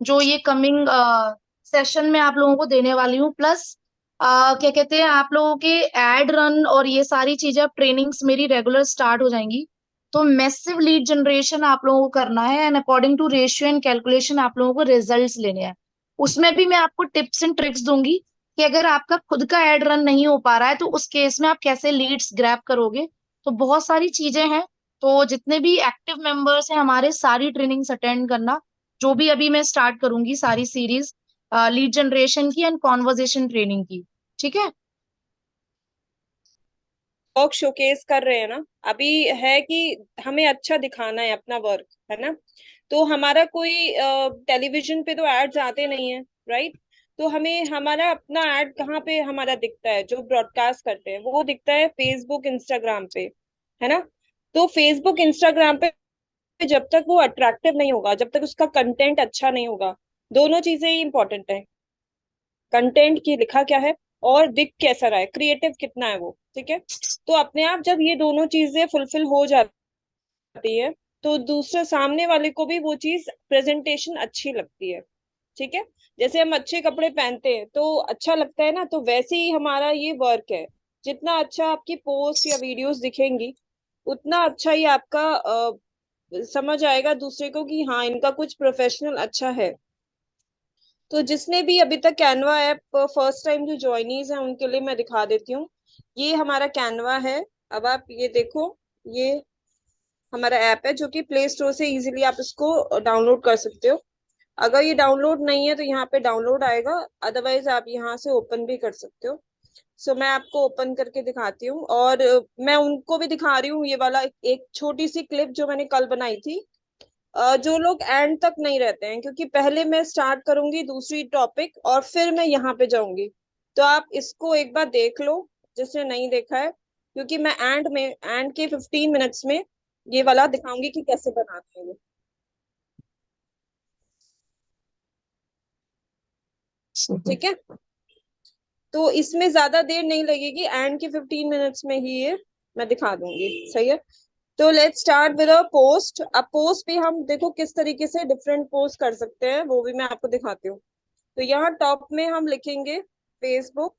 जो ये coming session में आप लोगों को देने वाली हूँ। प्लस क्या कहते हैं, आप लोगों के एड रन और ये सारी चीजें, अब ट्रेनिंग्स मेरी रेगुलर स्टार्ट हो जाएंगी। तो मैसिव लीड जनरेशन आप लोगों को करना है, and according to ratio and calculation आप लोगों को रिजल्ट्स लेने हैं। उसमें भी मैं आपको टिप्स एंड ट्रिक्स दूंगी कि अगर आपका खुद का एड रन नहीं हो पा रहा है तो उस केस में आप कैसे लीड्स ग्रैब करोगे। तो बहुत सारी चीजें हैं। तो जितने भी एक्टिव मेंबर्स हैं हमारे, सारी ट्रेनिंग्स अटेंड करना। जो भी अभी मैं स्टार्ट करूंगी सारी सीरीज, लीड जनरेशन की एंड कॉन्वर्जेशन ट्रेनिंग की। ठीक है। वर्क शोकेस कर रहे हैं ना अभी, है कि हमें अच्छा दिखाना है अपना वर्क, है ना। तो हमारा कोई टेलीविजन पे तो एड्स आते नहीं है, राइट। तो हमें हमारा अपना एड कहाँ पे हमारा दिखता है, जो ब्रॉडकास्ट करते हैं वो दिखता है फेसबुक इंस्टाग्राम पे, है ना। तो फेसबुक इंस्टाग्राम पे जब तक वो अट्रैक्टिव नहीं होगा, जब तक उसका कंटेंट अच्छा नहीं होगा, दोनों चीजें ही इंपॉर्टेंट है। कंटेंट की लिखा क्या है और दिख कैसा रहा है, क्रिएटिव कितना है वो, ठीक है। तो अपने आप जब ये दोनों चीजें फुलफिल हो जाती है, तो दूसरे सामने वाले को भी वो चीज प्रेजेंटेशन अच्छी लगती है, ठीक है। जैसे हम अच्छे कपड़े पहनते हैं तो अच्छा लगता है ना, तो वैसे ही हमारा ये वर्क है। जितना अच्छा आपकी पोस्ट या वीडियोस दिखेंगी, उतना अच्छा ही आपका समझ आएगा दूसरे को कि हाँ इनका कुछ प्रोफेशनल अच्छा है। तो जिसने भी अभी तक कैनवा ऐप फर्स्ट टाइम जो ज्वाइनीज हैं उनके लिए मैं दिखा देती हूँ। ये हमारा कैनवा है। अब आप ये देखो, ये हमारा ऐप है जो कि प्ले स्टोर से इजीली आप इसको डाउनलोड कर सकते हो। अगर ये डाउनलोड नहीं है तो यहाँ पे डाउनलोड आएगा, अदरवाइज आप यहाँ से ओपन भी कर सकते हो। सो मैं आपको ओपन करके दिखाती हूँ, और मैं उनको भी दिखा रही हूँ ये वाला एक छोटी सी क्लिप जो मैंने कल बनाई थी। जो लोग एंड तक नहीं रहते हैं, क्योंकि पहले मैं स्टार्ट करूंगी दूसरी टॉपिक और फिर मैं यहाँ पे जाऊंगी। तो आप इसको एक बार देख लो जिसने नहीं देखा है, क्योंकि मैं एंड के 15 मिनट्स में ये वाला दिखाऊंगी कि कैसे बनाते हैं ये। ठीक है। तो इसमें ज्यादा देर नहीं लगेगी, एंड के 15 मिनट्स में ही ये मैं दिखा दूंगी, सही है। तो let's start with a post. अब पोस्ट भी हम देखो किस तरीके से डिफरेंट पोस्ट कर सकते हैं, वो भी मैं आपको दिखाती हूँ। तो यहाँ टॉप में हम लिखेंगे फेसबुक।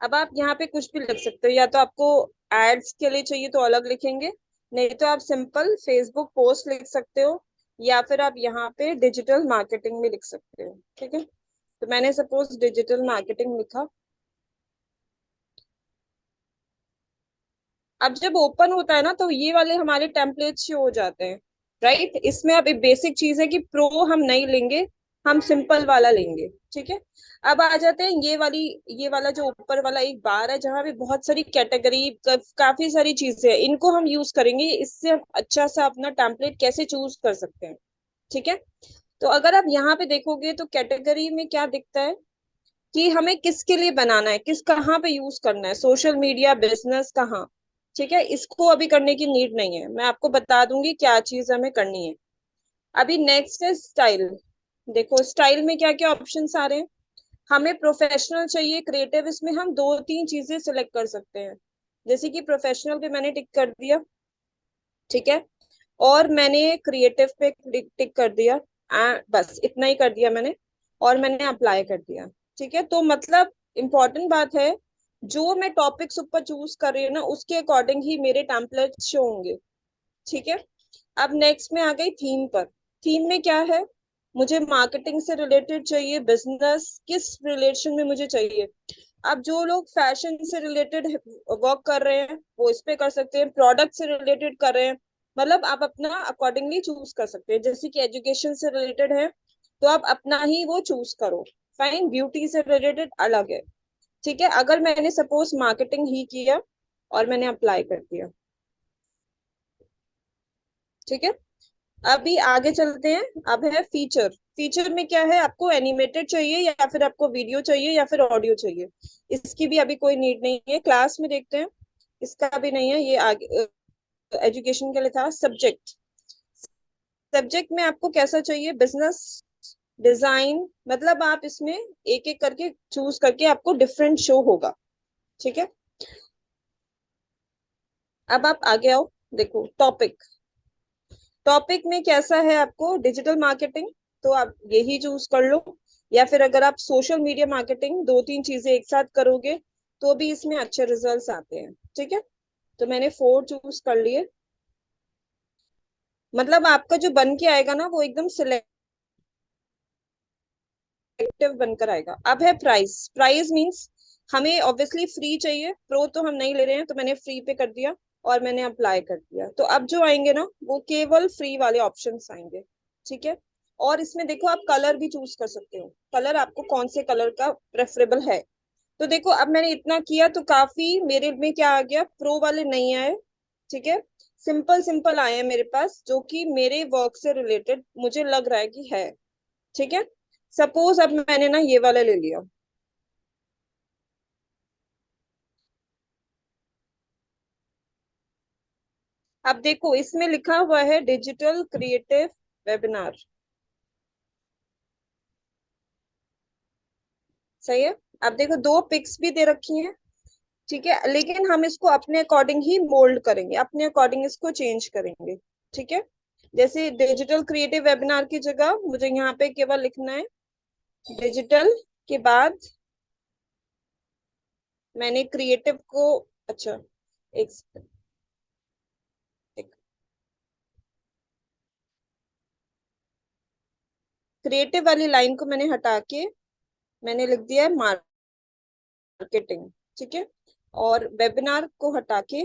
अब आप यहाँ पे कुछ भी लिख सकते हो, या तो आपको एड्स के लिए चाहिए तो अलग लिखेंगे, नहीं तो आप सिंपल फेसबुक पोस्ट लिख सकते हो, या फिर आप यहाँ पे डिजिटल मार्केटिंग में लिख सकते हो, ठीक है। तो मैंने सपोज डिजिटल मार्केटिंग लिखा। अब जब ओपन होता है ना तो ये वाले हमारे टेम्पलेट शो हो जाते हैं, राइट। इसमें अब एक बेसिक चीज है कि प्रो हम नहीं लेंगे, हम सिंपल वाला लेंगे, ठीक है। अब आ जाते हैं ये वाला जो ऊपर वाला एक बार है जहाँ पे बहुत सारी कैटेगरी, काफी सारी चीजें हैं, इनको हम यूज करेंगे। इससे हम अच्छा सा अपना टेम्पलेट कैसे चूज कर सकते हैं, ठीक है। तो अगर आप यहाँ पे देखोगे तो कैटेगरी में क्या दिखता है कि हमें किसके लिए बनाना है, किस कहाँ पे यूज करना है, सोशल मीडिया, बिजनेस, कहाँ, ठीक है। इसको अभी करने की नीड नहीं है, मैं आपको बता दूंगी क्या चीज हमें करनी है। अभी नेक्स्ट है स्टाइल। देखो स्टाइल में क्या क्या ऑप्शंस आ रहे हैं। हमें प्रोफेशनल चाहिए, क्रिएटिव, इसमें हम दो तीन चीजें सिलेक्ट कर सकते हैं। जैसे कि प्रोफेशनल पे मैंने टिक कर दिया, ठीक है। और मैंने क्रिएटिव पे टिक कर दिया, बस इतना ही कर दिया मैंने। और मैंने अप्लाई कर दिया, ठीक है। तो मतलब इम्पोर्टेंट बात है, जो मैं टॉपिक्स ऊपर चूज कर रही हूँ ना उसके अकॉर्डिंग ही मेरे टेम्पलेट शो होंगे, ठीक है। अब नेक्स्ट में आ गई थीम पर। थीम में क्या है, मुझे मार्केटिंग से रिलेटेड चाहिए, बिजनेस किस रिलेशन में मुझे चाहिए। अब जो लोग फैशन से रिलेटेड वर्क कर रहे हैं वो इस पे कर सकते हैं, प्रोडक्ट से रिलेटेड कर रहे हैं, मतलब आप अपना अकॉर्डिंगली चूज कर सकते हैं। जैसे कि एजुकेशन से रिलेटेड है तो आप अपना ही वो चूज करो, फाइन। ब्यूटी से रिलेटेड अलग है, ठीक है। अगर मैंने सपोज मार्केटिंग ही किया और मैंने अप्लाई कर दिया, ठीक है। अभी आगे चलते हैं। अब है फीचर। फीचर में क्या है, आपको एनिमेटेड चाहिए या फिर आपको वीडियो चाहिए या फिर ऑडियो चाहिए। इसकी भी अभी कोई नीड नहीं है, क्लास में देखते हैं। इसका भी नहीं है, ये आगे एजुकेशन के लिए था। सब्जेक्ट, सब्जेक्ट में आपको कैसा चाहिए, बिजनेस, डिजाइन, मतलब आप इसमें एक एक करके चूज करके आपको डिफरेंट शो होगा, ठीक है। अब आप आगे आओ, देखो टॉपिक। टॉपिक में कैसा है आपको, डिजिटल मार्केटिंग, तो आप यही चूज कर लो, या फिर अगर आप सोशल मीडिया मार्केटिंग, दो तीन चीजें एक साथ करोगे तो भी इसमें अच्छे रिजल्ट्स आते हैं। ठीक है, तो मैंने 4 चूज कर लिए। मतलब आपका जो बन के आएगा ना वो एकदम सिलेक्टिव बनकर आएगा। अब है प्राइस। प्राइस मींस हमें ऑब्वियसली फ्री चाहिए, प्रो तो हम नहीं ले रहे हैं, तो मैंने फ्री पे कर दिया और मैंने अप्लाई कर दिया। तो अब जो आएंगे ना वो केवल फ्री वाले ऑप्शंस आएंगे। ठीक है, और इसमें देखो आप कलर भी चूज कर सकते हो, कलर आपको कौन से कलर का प्रेफरेबल है। तो देखो अब मैंने इतना किया तो काफी मेरे में क्या आ गया, प्रो वाले नहीं आए। ठीक है, सिंपल सिंपल आए हैं मेरे पास, जो कि मेरे वर्क से रिलेटेड मुझे लग रहा है कि है। ठीक है, सपोज अब मैंने ना ये वाला ले लिया। अब देखो इसमें लिखा हुआ है डिजिटल क्रिएटिव वेबिनार। सही है। अब देखो दो पिक्स भी दे रखी हैं। ठीक है, लेकिन हम इसको अपने अकॉर्डिंग ही मोल्ड करेंगे, अपने अकॉर्डिंग इसको चेंज करेंगे। ठीक है, जैसे डिजिटल क्रिएटिव वेबिनार की जगह मुझे यहाँ पे केवल लिखना है डिजिटल के बाद मैंने क्रिएटिव को, अच्छा एक क्रिएटिव वाली लाइन को मैंने हटा के मैंने लिख दिया है मार्केटिंग। ठीक है, और वेबिनार को हटा के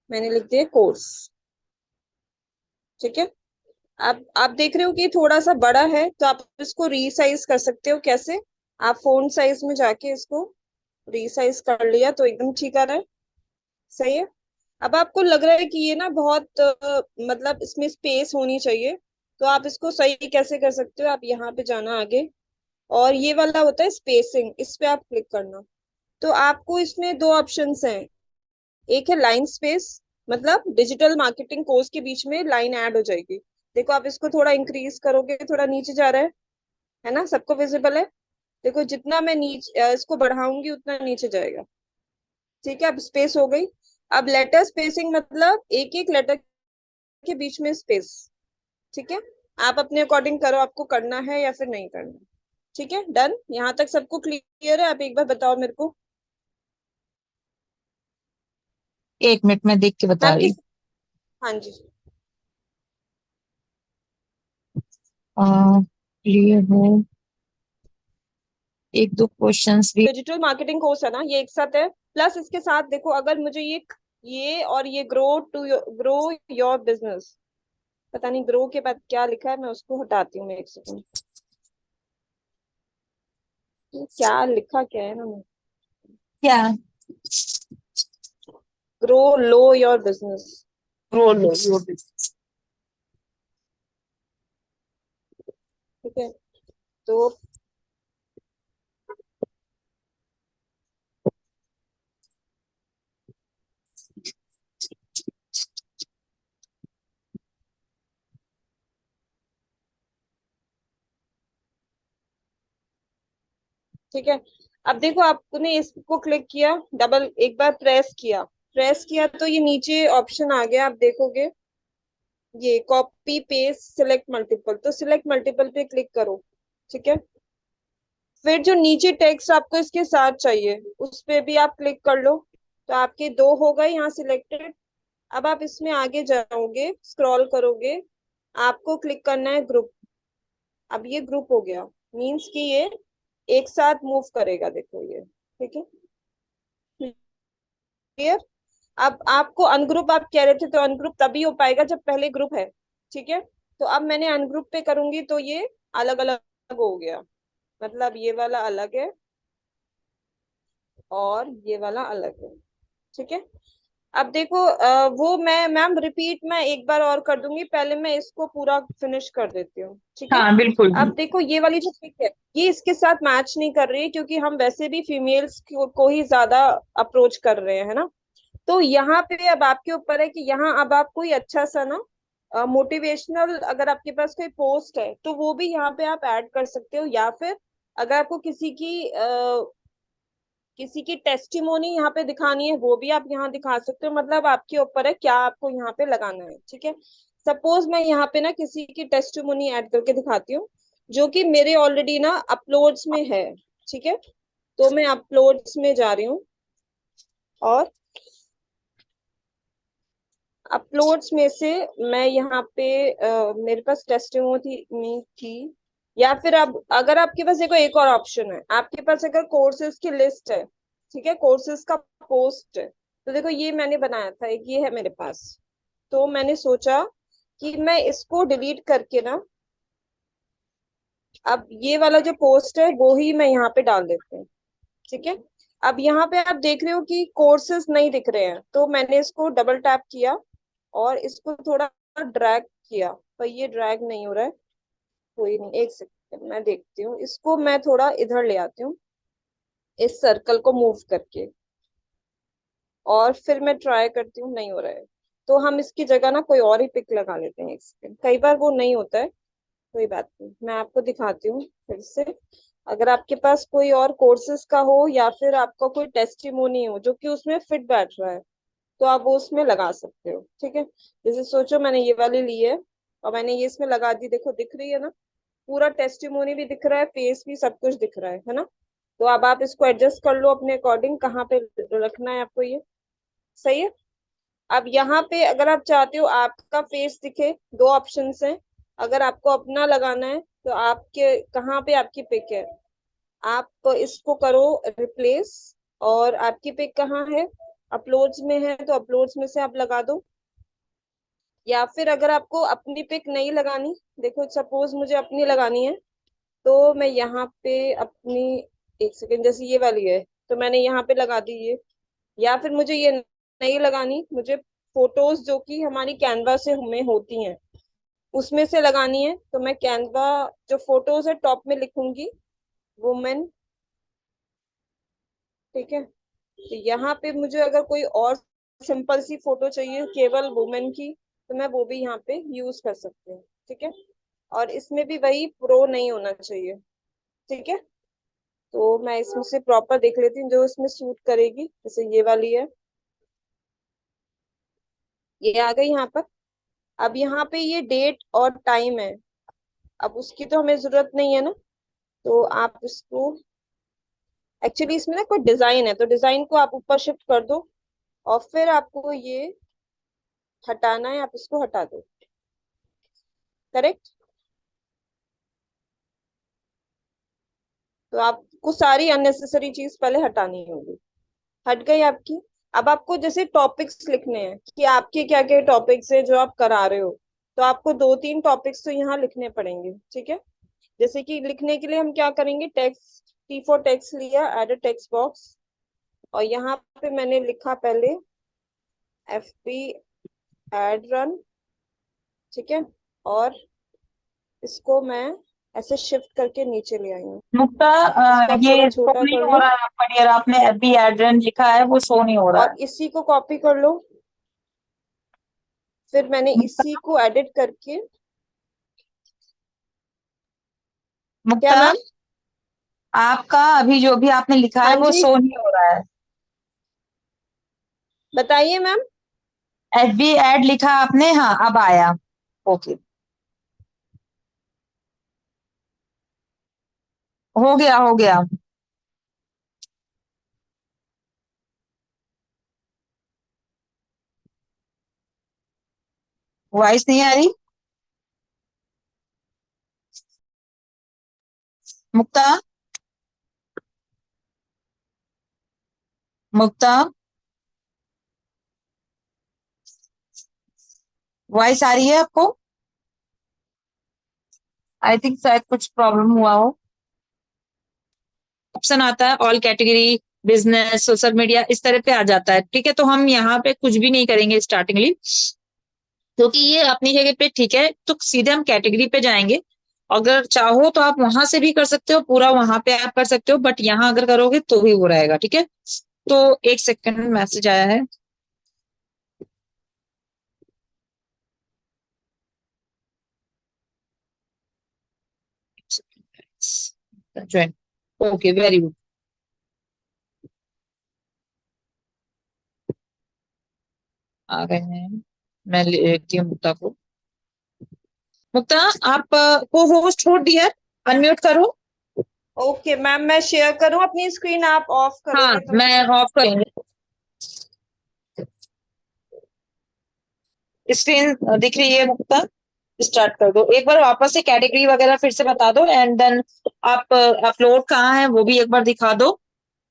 मैंने लिख दिया कोर्स। ठीक है, अब आप देख रहे हो कि थोड़ा सा बड़ा है, तो आप इसको रीसाइज कर सकते हो। कैसे, आप फोन साइज में जाके इसको रीसाइज कर लिया तो एकदम ठीक आ रहा है। सही है। अब आपको लग रहा है कि ये ना बहुत मतलब इसमें स्पेस होनी चाहिए, तो आप इसको सही कैसे कर सकते हो, आप यहाँ पे जाना आगे, और ये वाला होता है स्पेसिंग, इस पे आप क्लिक करना। तो आपको इसमें दो ऑप्शंस हैं, एक है लाइन स्पेस, मतलब डिजिटल मार्केटिंग कोर्स के बीच में लाइन ऐड हो जाएगी। देखो आप इसको थोड़ा इंक्रीज करोगे, थोड़ा नीचे जा रहा है ना, सबको विजिबल है। देखो जितना मैं नीचे इसको बढ़ाऊंगी उतना नीचे जाएगा। ठीक है, अब स्पेस हो गई। अब लेटर स्पेसिंग मतलब एक एक लेटर के बीच में स्पेस। ठीक है, आप अपने अकॉर्डिंग करो, आपको करना है या फिर नहीं करना। ठीक है, डन, यहाँ तक सबको क्लियर है? आप एक बार बताओ मेरे को। 1 मिनट में देख के बता मैम रही किस, हाँ जी। हूँ। ये हो, एक दो क्वेश्चंस भी। डिजिटल मार्केटिंग कोर्स है ना, ये एक साथ है। प्लस इसके साथ देखो अगर मुझे ये और ये ग्रो योर बिजनेस, पता नहीं ग्रो के बाद क्या लिखा है, मैं उसको हटाती हूँ एक सेकंड। क्या लिखा क्या है ना, क्या? ग्रो लो योर बिजनेस। रोल लो। ठीक है, तो ठीक है, अब देखो आपने इसको क्लिक किया, डबल एक बार प्रेस किया तो ये नीचे ऑप्शन आ गया, आप देखोगे ये कॉपी पेस्ट सिलेक्ट मल्टीपल, तो सिलेक्ट मल्टीपल पे क्लिक करो। ठीक है, फिर जो नीचे टेक्स्ट आपको इसके साथ चाहिए उस पे भी आप क्लिक कर लो, तो आपके दो हो गए यहाँ सिलेक्टेड। अब आप इसमें आगे जाओगे, स्क्रॉल करोगे, आपको क्लिक करना है ग्रुप। अब ये ग्रुप हो गया, मीन्स कि ये एक साथ मूव करेगा, देखो ये। ठीक है, क्लियर। अब आपको अनग्रुप आप कह रहे थे, तो अनग्रुप तभी हो पाएगा जब पहले ग्रुप है। ठीक है, तो अब मैंने अनग्रुप पे करूंगी तो ये अलग अलग हो गया, मतलब ये वाला अलग है और ये वाला अलग है। ठीक है, अब देखो वो मैं मैम रिपीट मैं एक बार और कर दूंगी, पहले मैं इसको पूरा फिनिश कर देती हूँ। ठीक है, हाँ बिल्कुल। अब देखो ये वाली जो पिक है ये इसके साथ मैच नहीं कर रही है, क्योंकि हम वैसे भी फीमेल्स को ही ज्यादा अप्रोच कर रहे हैं, है ना। तो यहाँ पे अब आपके ऊपर है कि यहाँ अब आप कोई अच्छा सा ना मोटिवेशनल, अगर आपके पास कोई पोस्ट है तो वो भी यहाँ पे आप ऐड कर सकते हो, या फिर अगर आपको किसी की किसी की टेस्टिमोनी यहाँ पे दिखानी है वो भी आप यहाँ दिखा सकते हो, मतलब आपके ऊपर है क्या आपको यहाँ पे लगाना है। ठीक है, सपोज मैं यहाँ पे ना किसी की टेस्टिमोनी ऐड करके दिखाती हूँ जो कि मेरे ऑलरेडी ना अपलोड्स में है। ठीक है, तो मैं अपलोड्स में जा रही हूँ और अपलोड्स में से मैं यहाँ पे मेरे पास टेस्टिमोनी थी, या फिर अब अगर आपके पास देखो एक और ऑप्शन है, आपके पास अगर कोर्सेज की लिस्ट है, ठीक है, कोर्सेज का पोस्ट है, तो देखो ये मैंने बनाया था एक, ये है मेरे पास। तो मैंने सोचा कि मैं इसको डिलीट करके ना अब ये वाला जो पोस्ट है वो ही मैं यहाँ पे डाल देती हूँ। ठीक है, अब यहाँ पे आप देख रहे हो कि कोर्सेज नहीं दिख रहे हैं, तो मैंने इसको डबल टैप किया और इसको थोड़ा ड्रैग किया, पर ये ड्रैग नहीं हो रहा है। कोई नहीं, एक सेकंड मैं देखती हूँ, इसको मैं थोड़ा इधर ले आती हूँ इस सर्कल को मूव करके, और फिर मैं ट्राई करती हूँ, नहीं हो रहा है। तो हम इसकी जगह ना कोई और ही पिक लगा लेते हैं, एक सेकंड, कई बार वो नहीं होता है, कोई बात नहीं, मैं आपको दिखाती हूँ फिर से। अगर आपके पास कोई और कोर्सेज का हो या फिर आपका कोई टेस्टिमोनी हो जो कि उसमें फिट बैठ रहा है, तो आप वो उसमें लगा सकते हो। ठीक है, जैसे सोचो मैंने ये वाली ली है और मैंने ये इसमें लगा दी, देखो दिख रही है ना, पूरा टेस्टिमोनी भी दिख रहा है, फेस भी, सब कुछ दिख रहा है ना। तो अब आप इसको एडजस्ट कर लो अपने अकॉर्डिंग, कहाँ पे रखना है आपको, ये सही है। अब यहाँ पे अगर आप चाहते हो आपका फेस दिखे, दो ऑप्शन हैं। अगर आपको अपना लगाना है तो आपके कहाँ पे आपकी पिक है, आप इसको करो रिप्लेस, और आपकी पिक कहाँ है, अपलोड्स में है, तो अपलोड्स में से आप लगा दो। या फिर अगर आपको अपनी पिक नहीं लगानी, देखो सपोज मुझे अपनी लगानी है, तो मैं यहाँ पे अपनी, एक सेकेंड, जैसे ये वाली है तो मैंने यहाँ पे लगा दी ये। या फिर मुझे ये नहीं लगानी, मुझे फोटोज जो कि हमारी कैनवा से हमें होती हैं उसमें से लगानी है, तो मैं कैनवा जो फोटोज है टॉप में लिखूंगी वुमेन। ठीक है, तो यहाँ पे मुझे अगर कोई और सिंपल सी फोटो चाहिए केवल वुमेन की, तो मैं वो भी यहाँ पे यूज कर सकती हूँ। ठीक है, और इसमें भी वही प्रो नहीं होना चाहिए। ठीक है, तो मैं इसमें से प्रॉपर देख लेती हूँ जो इसमें सूट करेगी, जैसे ये वाली है, ये आ गई यहाँ पर। अब यहाँ पे ये डेट और टाइम है, अब उसकी तो हमें जरूरत नहीं है ना, तो आप इसको, एक्चुअली इसमें ना कोई डिजाइन है तो डिजाइन को आप ऊपर शिफ्ट कर दो, और फिर आपको ये हटाना है, आप इसको हटा दो। करेक्ट, तो आपको सारी अननेसेसरी चीज पहले हटानी होगी, हट गई आपकी। अब आपको जैसे टॉपिक्स लिखने हैं कि आपके क्या क्या टॉपिक्स है जो आप करा रहे हो, तो आपको दो तीन टॉपिक्स तो यहाँ लिखने पड़ेंगे। ठीक है, जैसे कि लिखने के लिए हम क्या करेंगे, टेक्स्ट, टी फॉर टेक्स्ट लिया, एड टेक्स्ट बॉक्स, और यहाँ पे मैंने लिखा पहले FB एड रन। ठीक है, और इसको मैं ऐसे शिफ्ट करके नीचे ले आई हूँ, मुक्ता, इसको आप थोड़ा ये शो छोटा नहीं कर हो लो, रहा है पर यार, आपने अभी एड्रेन लिखा है वो शो नहीं हो रहा और है। इसी को कॉपी कर लो। फिर मैंने इसी मुक्ता, को एडिट करके, क्या मुक्ता, मैम? आपका अभी जो भी आपने लिखा है हाँ वो जी, शो नहीं हो रहा है। बताइए मैम। FB एड लिखा आपने, हाँ अब आया। ओके, हो गया हो गया। वॉइस नहीं आ रही मुक्ता? मुक्ता, वॉइस आ रही है आपको? आई थिंक शायद कुछ प्रॉब्लम हुआ हो। ऑप्शन आता है all category, business, social media, इस तरह पे आ जाता है। ठीक है, तो हम यहाँ पे कुछ भी नहीं करेंगे स्टार्टिंगली, क्योंकि ये अपनी जगह पे ठीक है। तो सीधे हम कैटेगरी पे जाएंगे। अगर चाहो तो आप वहां से भी कर सकते हो, पूरा वहां पे आप कर सकते हो, बट यहाँ अगर करोगे तो भी वो रहेगा। ठीक है, तो एक सेकंड, मैसेज आया है। Join, okay, very good. आ गए हैं। मैं लेती हूँ मुक्ता को। मुक्ता, आप को होस्ट हो डियर, अनम्यूट करो। ओके मैम, मैं शेयर करूं अपनी स्क्रीन, आप ऑफ हाँ, करोगे तो मैं। मैं ऑफ करेंगे। स्क्रीन दिख रही है मुक्ता? स्टार्ट कर दो, एक बार वापस से कैटेगरी वगैरह फिर से बता दो, एंड देन आप अपलोड कहाँ है वो भी एक बार दिखा दो।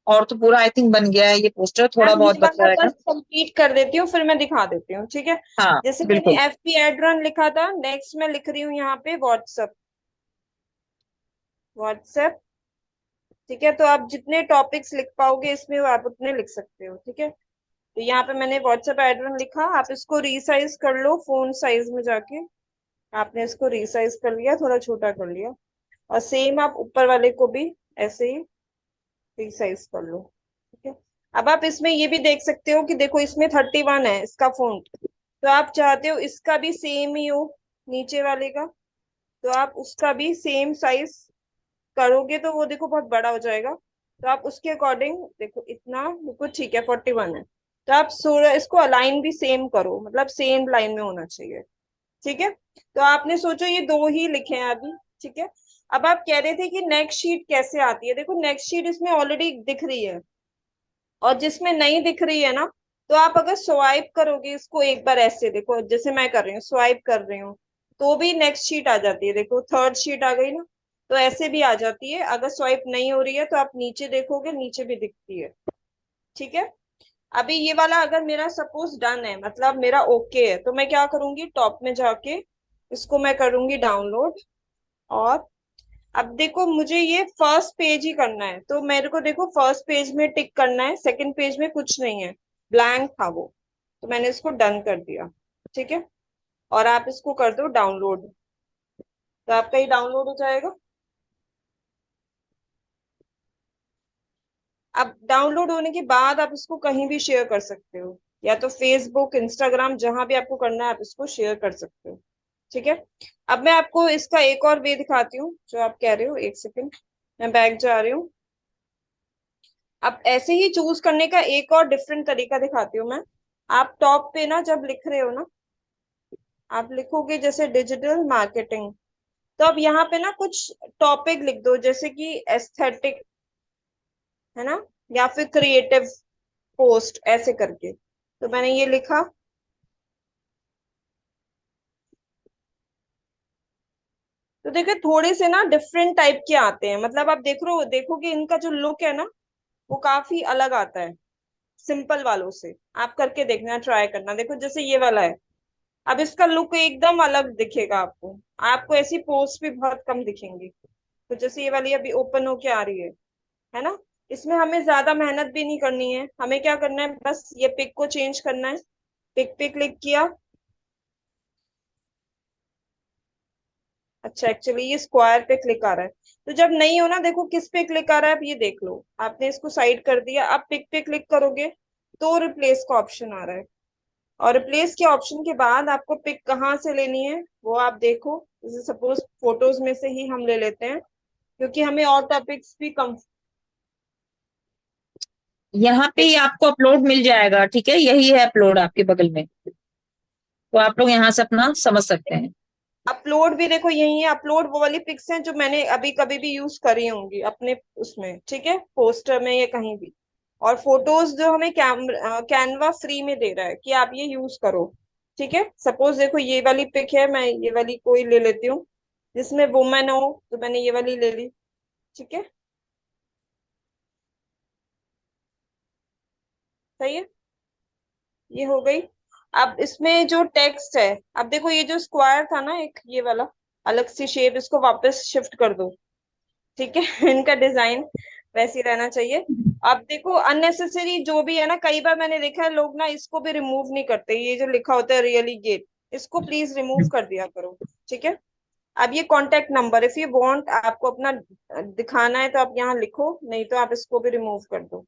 और तो पूरा आई थिंक बन गया है, ये पोस्टर थोड़ा मैम बहुत ये बचा वाला रहेगा। बस कंप्लीट कर देती हूँ, फिर मैं दिखा देती हूँ, ठीक है। हाँ जैसे मैंने बिल्कुल। FP एड रन लिखा था, नेक्स्ट मैं लिख रही हूँ यहाँ पे व्हाट्सएप। व्हाट्सएप, ठीक है। तो आप जितने टॉपिक्स लिख पाओगे इसमें वो आप उतने लिख सकते हो, ठीक है। तो यहाँ पे मैंने व्हाट्सएप एड रन लिखा, आप इसको रीसाइज कर लो फोन साइज में जाके। आपने इसको रीसाइज कर लिया, थोड़ा छोटा कर लिया, और सेम आप ऊपर वाले को भी ऐसे ही रीसाइज कर लो, ठीक है। अब आप इसमें ये भी देख सकते हो कि देखो इसमें 31 है इसका फॉन्ट, तो आप चाहते हो इसका भी सेम ही हो, नीचे वाले का, तो आप उसका भी सेम साइज करोगे तो वो देखो बहुत बड़ा हो जाएगा। तो आप उसके अकॉर्डिंग देखो, इतना देखो ठीक है, 41 है। तो आप 16 इसको अलाइन भी सेम करो, मतलब सेम लाइन में होना चाहिए, ठीक है। तो आपने सोचो ये दो ही लिखे हैं अभी, ठीक है। अब आप कह रहे थे कि नेक्स्ट शीट कैसे आती है, देखो नेक्स्ट शीट इसमें ऑलरेडी दिख रही है, और जिसमें नहीं दिख रही है ना, तो आप अगर स्वाइप करोगे इसको एक बार ऐसे, देखो जैसे मैं कर रही हूँ, स्वाइप कर रही हूँ, तो भी नेक्स्ट शीट आ जाती है, देखो थर्ड शीट आ गई ना। तो ऐसे भी आ जाती है, अगर स्वाइप नहीं हो रही है तो आप नीचे देखोगे, नीचे भी दिखती है, ठीक है। अभी ये वाला अगर मेरा सपोज डन है, मतलब मेरा ओके है, तो मैं क्या करूंगी, टॉप में जाके इसको मैं करूंगी डाउनलोड। और अब देखो मुझे ये फर्स्ट पेज ही करना है, तो मेरे को देखो फर्स्ट पेज में टिक करना है, सेकंड पेज में कुछ नहीं है, ब्लैंक था वो, तो मैंने इसको डन कर दिया, ठीक है। और आप इसको कर दो डाउनलोड, तो आपका ये डाउनलोड हो जाएगा। अब डाउनलोड होने के बाद आप इसको कहीं भी शेयर कर सकते हो, या तो फेसबुक, इंस्टाग्राम, जहां भी आपको करना है आप इसको शेयर कर सकते हो, ठीक है। अब मैं आपको इसका एक और वे दिखाती हूँ जो आप कह रहे हो, एक सेकेंड, मैं बैक जा रही हूँ। अब ऐसे ही चूज करने का एक और डिफरेंट तरीका दिखाती हूँ मैं। आप टॉप पे ना जब लिख रहे हो ना, आप लिखोगे जैसे डिजिटल मार्केटिंग, तो अब यहाँ पे ना कुछ टॉपिक लिख दो, जैसे कि एस्थेटिक, है ना, या फिर क्रिएटिव पोस्ट, ऐसे करके। तो मैंने ये लिखा। तो देखिए थोड़े से ना डिफरेंट टाइप के आते हैं, मतलब आप देखोगे इनका जो लुक है ना, वो काफी अलग आता है सिंपल वालों से। आप करके देखना, ट्राई करना, देखो जैसे ये वाला है, अब इसका लुक एकदम अलग दिखेगा आपको। आपको ऐसी पोस्ट भी बहुत कम दिखेंगी। तो जैसे ये वाली अभी ओपन होके आ रही है ना, इसमें हमें ज्यादा मेहनत भी नहीं करनी है, हमें क्या करना है, बस ये पिक को चेंज करना है। पिक पे क्लिक किया। अच्छा, एक्चुअली ये स्क्वायर पे क्लिक आ रहा है, तो जब नहीं हो ना, देखो किस पे क्लिक आ रहा है, आप ये देख लो, आपने इसको साइड कर दिया, अब पिक पे क्लिक करोगे तो रिप्लेस का ऑप्शन आ रहा है। और रिप्लेस के ऑप्शन के बाद आपको पिक कहाँ से लेनी है वो आप देखो, जैसे सपोज फोटोज में से ही हम ले लेते हैं, क्योंकि हमें और टॉपिक्स भी कम। यहाँ पे ही आपको अपलोड मिल जाएगा, ठीक है, यही है अपलोड आपके बगल में, तो आप लोग यहाँ से अपना समझ सकते हैं। अपलोड भी देखो यही है, अपलोड वो वाली पिक्स हैं जो मैंने अभी कभी भी यूज करी होंगी अपने उसमें, ठीक है, पोस्टर में या कहीं भी। और फोटोज जो हमें कैनवा फ्री में दे रहा है कि आप ये यूज करो, ठीक है। सपोज देखो ये वाली पिक है, मैं ये वाली कोई ले लेती हूँ जिसमें वुमेन हो, तो मैंने ये वाली ले ली, ठीक है, सही है, ये हो गई। अब इसमें जो टेक्स्ट है, अब देखो ये जो स्क्वायर था ना एक, ये वाला अलग सी शेप, इसको वापस शिफ्ट कर दो, ठीक है। इनका डिजाइन वैसे ही रहना चाहिए। अब देखो अननेसेसरी जो भी है ना, कई बार मैंने देखा है लोग ना इसको भी रिमूव नहीं करते, ये जो लिखा होता है रियली गेट, इसको प्लीज रिमूव कर दिया करो, ठीक है। अब ये contact number, if you want, आपको अपना दिखाना है तो आप यहाँ लिखो, नहीं तो आप इसको भी रिमूव कर दो,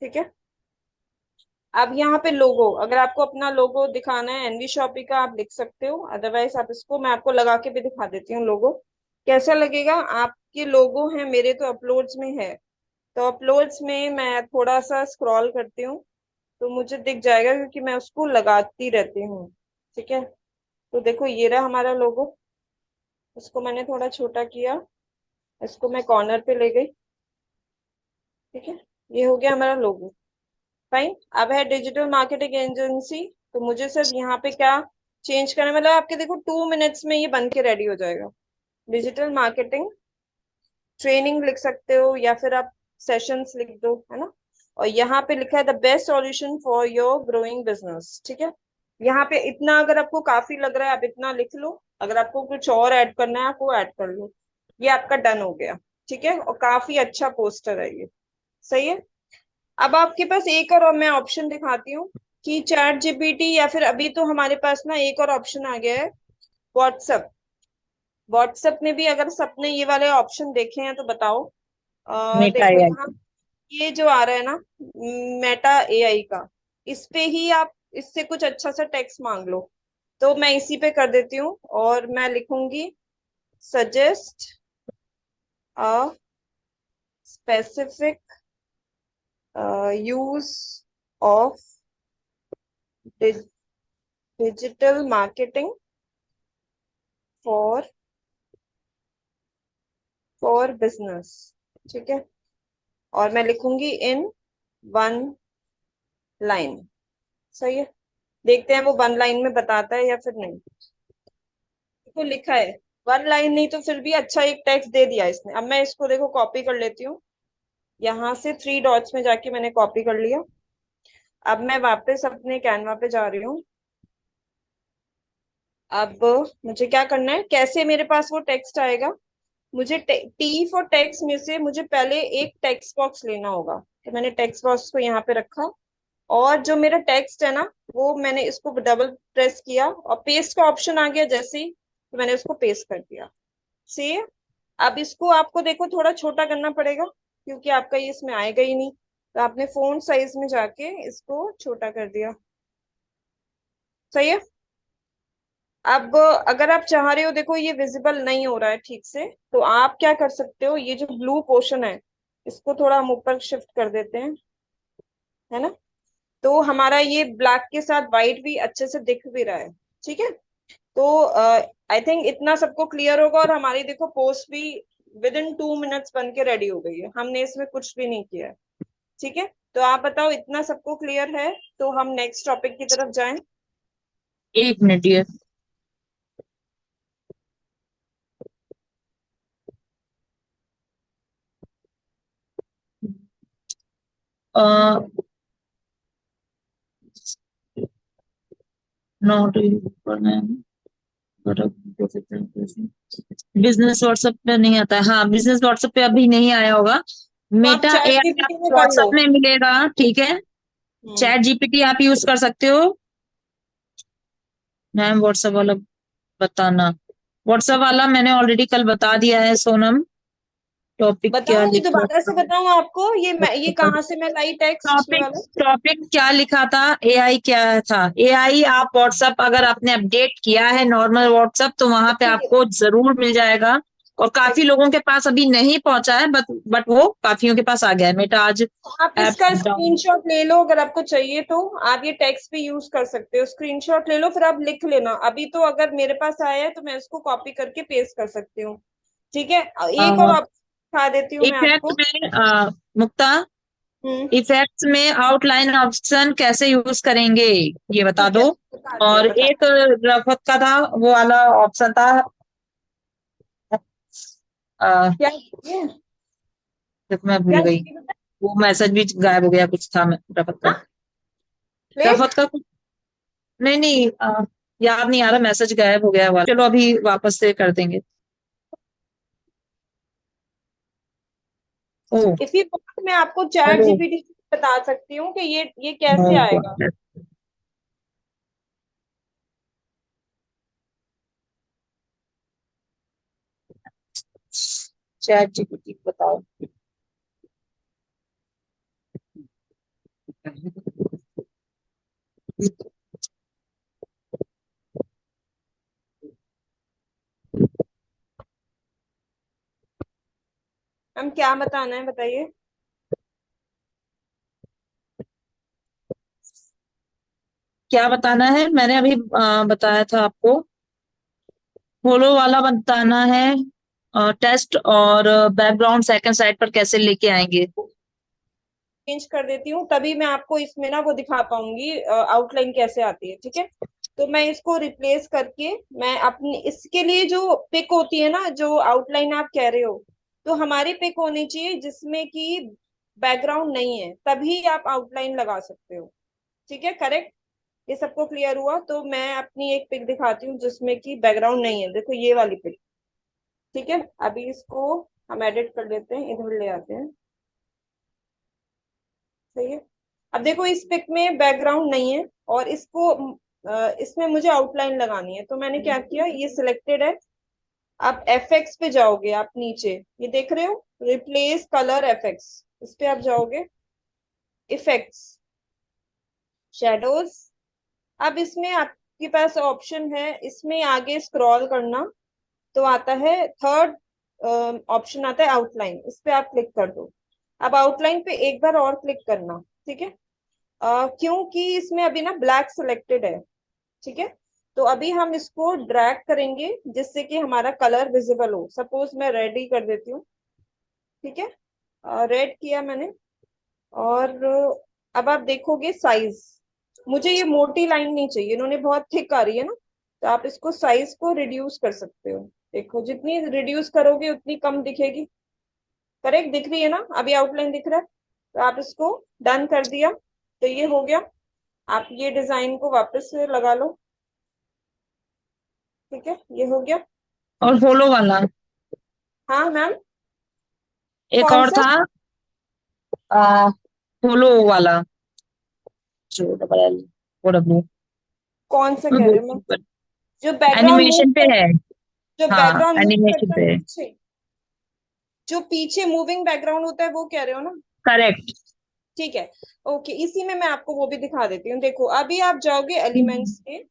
ठीक है। अब यहाँ पे लोगो, अगर आपको अपना लोगो दिखाना है एनवी शॉपी का, आप लिख सकते हो, अदरवाइज आप इसको, मैं आपको लगा के भी दिखा देती हूँ लोगो कैसा लगेगा। आपके लोगो है, मेरे तो अपलोड्स में है, तो अपलोड्स में मैं थोड़ा सा स्क्रॉल करती हूँ, तो मुझे दिख जाएगा क्योंकि मैं उसको लगाती रहती हूँ। ठीक है, तो देखो ये रहा हमारा लोगो। इसको मैंने थोड़ा छोटा किया, इसको मैं कॉर्नर पे ले गई। ठीक है, ये हो गया हमारा लोगो। फाइन। अब है डिजिटल मार्केटिंग एजेंसी, तो मुझे सिर्फ यहाँ पे क्या चेंज करना है, मतलब आपके देखो 2 मिनट्स में ये बन के रेडी हो जाएगा। डिजिटल मार्केटिंग ट्रेनिंग लिख सकते हो या फिर आप सेशंस लिख दो, है ना। और यहाँ पे लिखा है the best solution for your growing business. ठीक है, यहाँ पे इतना अगर आपको काफी लग रहा है आप इतना लिख लो, अगर आपको कुछ और ऐड करना है आप वो ऐड कर लो। ये आपका डन हो गया। ठीक है, और काफी अच्छा पोस्टर है ये। सही है। अब आपके पास एक और मैं ऑप्शन दिखाती हूँ कि चैट जीपीटी या फिर अभी तो हमारे पास ना एक और ऑप्शन आ गया है, व्हाट्सएप। व्हाट्सएप में भी अगर सबने ये वाले ऑप्शन देखे हैं तो बताओ। मेटा देखो एआई। यहाँ ये जो आ रहा है ना, मेटा एआई का, इस पे ही आप इससे कुछ अच्छा सा टेक्स्ट मांग लो। तो मैं इसी पे कर देती हूँ और मैं लिखूंगी suggest a specific use of digital marketing for business. ठीक है, और मैं लिखूंगी इन 1 लाइन। सही है, देखते हैं वो 1 लाइन में बताता है या फिर नहीं। तो लिखा है 1 लाइन नहीं तो फिर भी अच्छा एक टेक्स्ट दे दिया इसने। अब मैं इसको देखो कॉपी कर लेती हूँ, यहाँ से 3 डॉट्स में जाके मैंने कॉपी कर लिया। अब मैं वापस अपने कैनवा पे जा रही हूँ। अब मुझे क्या करना है, कैसे मेरे पास वो टेक्स्ट आएगा। मुझे टी फॉर टेक्स्ट में से मुझे पहले एक टेक्स्ट बॉक्स लेना होगा, तो मैंने टेक्स्ट बॉक्स को यहाँ पे रखा। और जो मेरा टेक्स्ट है ना, वो मैंने इसको डबल प्रेस किया और पेस्ट का ऑप्शन आ गया जैसे ही, तो मैंने उसको पेस्ट कर दिया। सी। अब इसको आपको देखो थोड़ा छोटा करना पड़ेगा क्योंकि आपका ये इसमें आएगा ही नहीं, तो आपने फोन साइज में जाके इसको छोटा कर दिया। सही है। अब अगर आप चाह रहे हो, देखो ये विजिबल नहीं हो रहा है ठीक से, तो आप क्या कर सकते हो, ये जो ब्लू पोर्शन है इसको थोड़ा हम ऊपर शिफ्ट कर देते हैं, है ना। तो हमारा ये ब्लैक के साथ व्हाइट भी अच्छे से दिख भी रहा है। ठीक है, तो आई थिंक इतना सबको क्लियर होगा। और हमारी देखो पोस्ट भी विद इन 2 मिनट्स बन के रेडी हो गई है, हमने इसमें कुछ भी नहीं किया है। ठीक है, तो आप बताओ इतना सबको क्लियर है, तो हम नेक्स्ट टॉपिक की तरफ जाएं। 1 मिनट ये। नॉट बिजनेस व्हाट्सएप पे नहीं आता है। हाँ, बिजनेस व्हाट्सएप पे अभी नहीं आया होगा। तो आप मेटा चैट एआई जीपीटी में आपको कर लो। व्हाट्सएप में मिलेगा। ठीक है, हम्म। चैट जीपीटी आप यूज कर सकते हो। मैम व्हाट्सएप वाला बताना। व्हाट्सएप वाला मैंने ऑलरेडी कल बता दिया है सोनम। टॉपिक क्या बताओ, मैं लिखा दोबारा से था? बताऊं आपको, ये कहाँ से मैं लाई टेक्स्ट ये टॉपिक वाला। टॉपिक क्या लिखा था? एआई क्या था? एआई आप व्हाट्सएप अगर आपने अपडेट किया है नॉर्मल व्हाट्सएप तो वहां पे देखिए, आपको जरूर मिल जाएगा। और काफी लोगों के पास अभी नहीं पहुंचा है, बट वो काफियों के पास आ गया है। मेटा आज आप ऐप इसका डाउन। स्क्रीनशॉट ले लो अगर आपको चाहिए तो। आप ये टेक्स्ट भी यूज कर सकते हो, स्क्रीनशॉट ले लो फिर आप लिख लेना। अभी तो अगर मेरे पास आया है तो मैं इसको कॉपी करके पेस्ट कर सकती हूँ। ठीक है, एक और ऑप्शन दिखा देती हूँ मैं इफेक्ट आपको। में मुक्ता, हम्म। इफेक्ट्स में आउटलाइन ऑप्शन कैसे यूज करेंगे ये बता ठीक है, दो। बताती हूँ और एक बताती रफत का था, वो वाला ऑप्शन था। अ, हूँ। क्या ये देखो मैं भूल क्या गई। ये बता। वो मैसेज भी गायब हो गया, कुछ था रफत का। हाँ, प्लेस। रफत का कुछ नहीं नहीं, याद नहीं आ रहा, मैसेज गायब हो गया वाला। चलो अभी वापस से कर देंगे। ओ, इसी वक्त मैं आपको चैट हेलो। जीपीटी बता सकती हूँ कि ये नो कैसे आएगा। चैट जीपीटी बताओ। हम क्या बताना है बताइए। क्या बताना है? मैंने अभी बताया था आपको, होलो वाला बताना है टेस्ट, और बैकग्राउंड सेकंड साइड पर कैसे लेके आएंगे। चेंज कर देती हूँ, तभी मैं आपको इसमें ना वो दिखा पाऊंगी आउटलाइन कैसे आती है, ठीक है। तो मैं इसको रिप्लेस करके, मैं अपनी इसके लिए जो पिक होती है ना, जो आउटलाइन आप कह रहे हो, तो हमारी पिक होनी चाहिए जिसमें कि बैकग्राउंड नहीं है, तभी आप आउटलाइन लगा सकते हो, ठीक है, करेक्ट। ये सबको क्लियर हुआ? तो मैं अपनी एक पिक दिखाती हूँ जिसमें कि बैकग्राउंड नहीं है, देखो ये वाली पिक, ठीक है। अभी इसको हम एडिट कर लेते हैं, इधर ले आते हैं, सही है। अब देखो इस पिक में बैकग्राउंड नहीं है, और इसको इसमें मुझे आउटलाइन लगानी है, तो मैंने क्या किया, ये सिलेक्टेड है। आप एफएक्स पे जाओगे, आप नीचे ये देख रहे हो, रिप्लेस कलर एफएक्स, इस पे आप जाओगे, इफेक्ट्स, शेडोज। अब इसमें आपके पास ऑप्शन है, इसमें आगे स्क्रॉल करना, तो आता है थर्ड ऑप्शन आता है आउटलाइन, इस पे आप क्लिक कर दो। अब आउटलाइन पे एक बार और क्लिक करना, ठीक है। क्योंकि इसमें अभी ना ब्लैक सिलेक्टेड है, ठीक है। तो अभी हम इसको ड्रैग करेंगे जिससे कि हमारा कलर विजिबल हो। सपोज मैं रेड ही कर देती हूँ, ठीक है, रेड किया मैंने। और अब आप देखोगे साइज, मुझे ये मोटी लाइन नहीं चाहिए, इन्होंने बहुत थिक आ रही है ना, तो आप इसको साइज को रिड्यूस कर सकते हो। देखो जितनी रिड्यूस करोगे उतनी कम दिखेगी, करेक्ट दिख रही है ना, अभी आउटलाइन दिख रहा है। तो आप इसको डन कर दिया, तो ये हो गया। आप ये डिजाइन को वापस से लगा लो, ठीक है, ये हो गया। और होलो वाला हाँ मैम। एक कौन और सा? था, होलो वाला, जो डबल एल ओ डब्ल्यू, कौन सा मैं कह बोल रहे हो रही मैम? हूँ पर जो बैकग्राउंड मूव एनिमेशन पे कर, है। जो हाँ, बैकग्राउंड मूव एनिमेशन करता है पे है। पीछे, जो पीछे मूविंग बैकग्राउंड होता है वो कह रहे हो ना? करेक्ट। ठीक है, ओके, इसी में मैं आपको वो भी दिखा देती हूँ। देखो अभी आप जाओगे एलिमेंट्स में,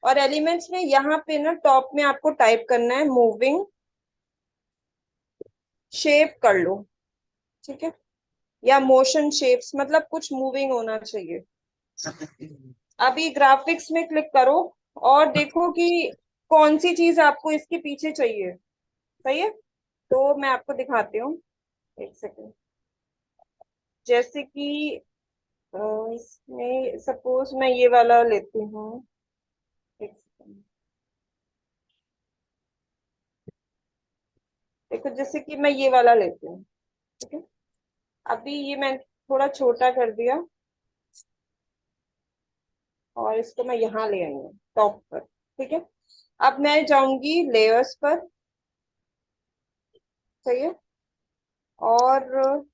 और एलिमेंट्स में यहाँ पे ना टॉप में आपको टाइप करना है मूविंग शेप कर लो, ठीक है, या मोशन शेप्स, मतलब कुछ मूविंग होना चाहिए। अभी ग्राफिक्स में क्लिक करो, और देखो कि कौन सी चीज आपको इसके पीछे चाहिए, सही है। तो मैं आपको दिखाती हूँ, एक सेकेंड। जैसे कि अ, इसमें सपोज मैं ये वाला लेती हूँ, एक सेकेंड। देखो जैसे कि मैं ये वाला लेती हूँ, ठीक है। अभी ये मैं थोड़ा छोटा कर दिया, और इसको मैं यहाँ ले आई हूँ टॉप पर, ठीक है। अब मैं जाऊंगी लेयर्स पर, सही है। और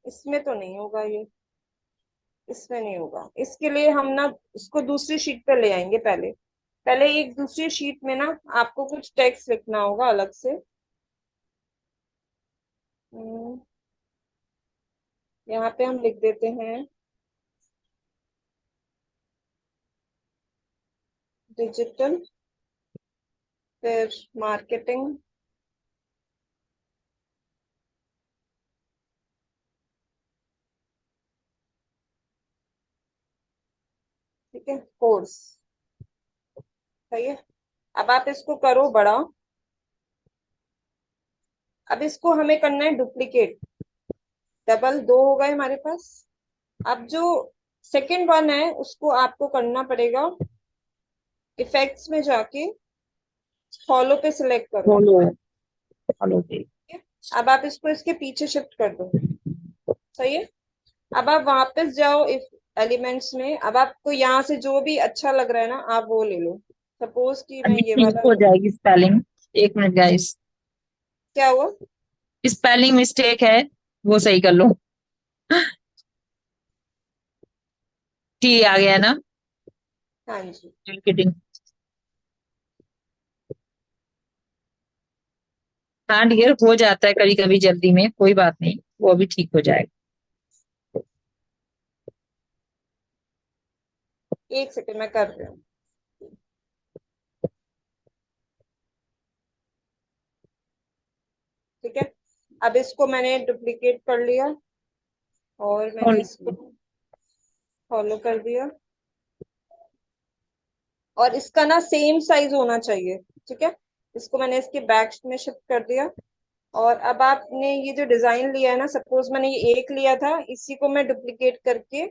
इसमें तो नहीं होगा ये, इसमें नहीं होगा, इसके लिए हम ना इसको दूसरी शीट पे ले आएंगे। पहले पहले एक दूसरी शीट में ना आपको कुछ टेक्स्ट लिखना होगा अलग से। हम्म, यहाँ पे हम लिख देते हैं डिजिटल, फिर मार्केटिंग, ठीक है, कोर्स, सही है। अब आप इसको करो बड़ा। अब इसको हमें करना है डुप्लीकेट, डबल दो हो गए हमारे पास। अब जो सेकंड वन है उसको आपको करना पड़ेगा, इफेक्ट्स में जाके फॉलो पे सिलेक्ट करो, होलो, होलो पे। ठीक है? अब आप इसको इसके पीछे शिफ्ट कर दो, सही है। अब आप वापस जाओ इफ एलिमेंट्स में, अब आपको यहाँ से जो भी अच्छा लग रहा है ना आप वो ले लो। सपोज कि मैं अभी ये ठीक वाला हो लूँ। जाएगी स्पेलिंग। एक मिनट गाइस, क्या हुआ? स्पेलिंग मिस्टेक है, वो सही कर लो। टी आ गया ना, हाँ जी। किटिंग। हाँ डियर, हो जाता है कभी कभी जल्दी में, कोई बात नहीं, वो अभी ठीक हो जाएगा। एक सेकंड मैं कर रही हूँ। ठीक है, अब इसको मैंने डुप्लीकेट कर लिया, और मैंने होलो इसको फॉलो कर दिया। और इसका ना सेम साइज होना चाहिए, ठीक है। इसको मैंने इसके बैक में शिफ्ट कर दिया। और अब आपने ये जो डिजाइन लिया है ना, सपोज मैंने ये एक लिया था, इसी को मैं डुप्लीकेट करके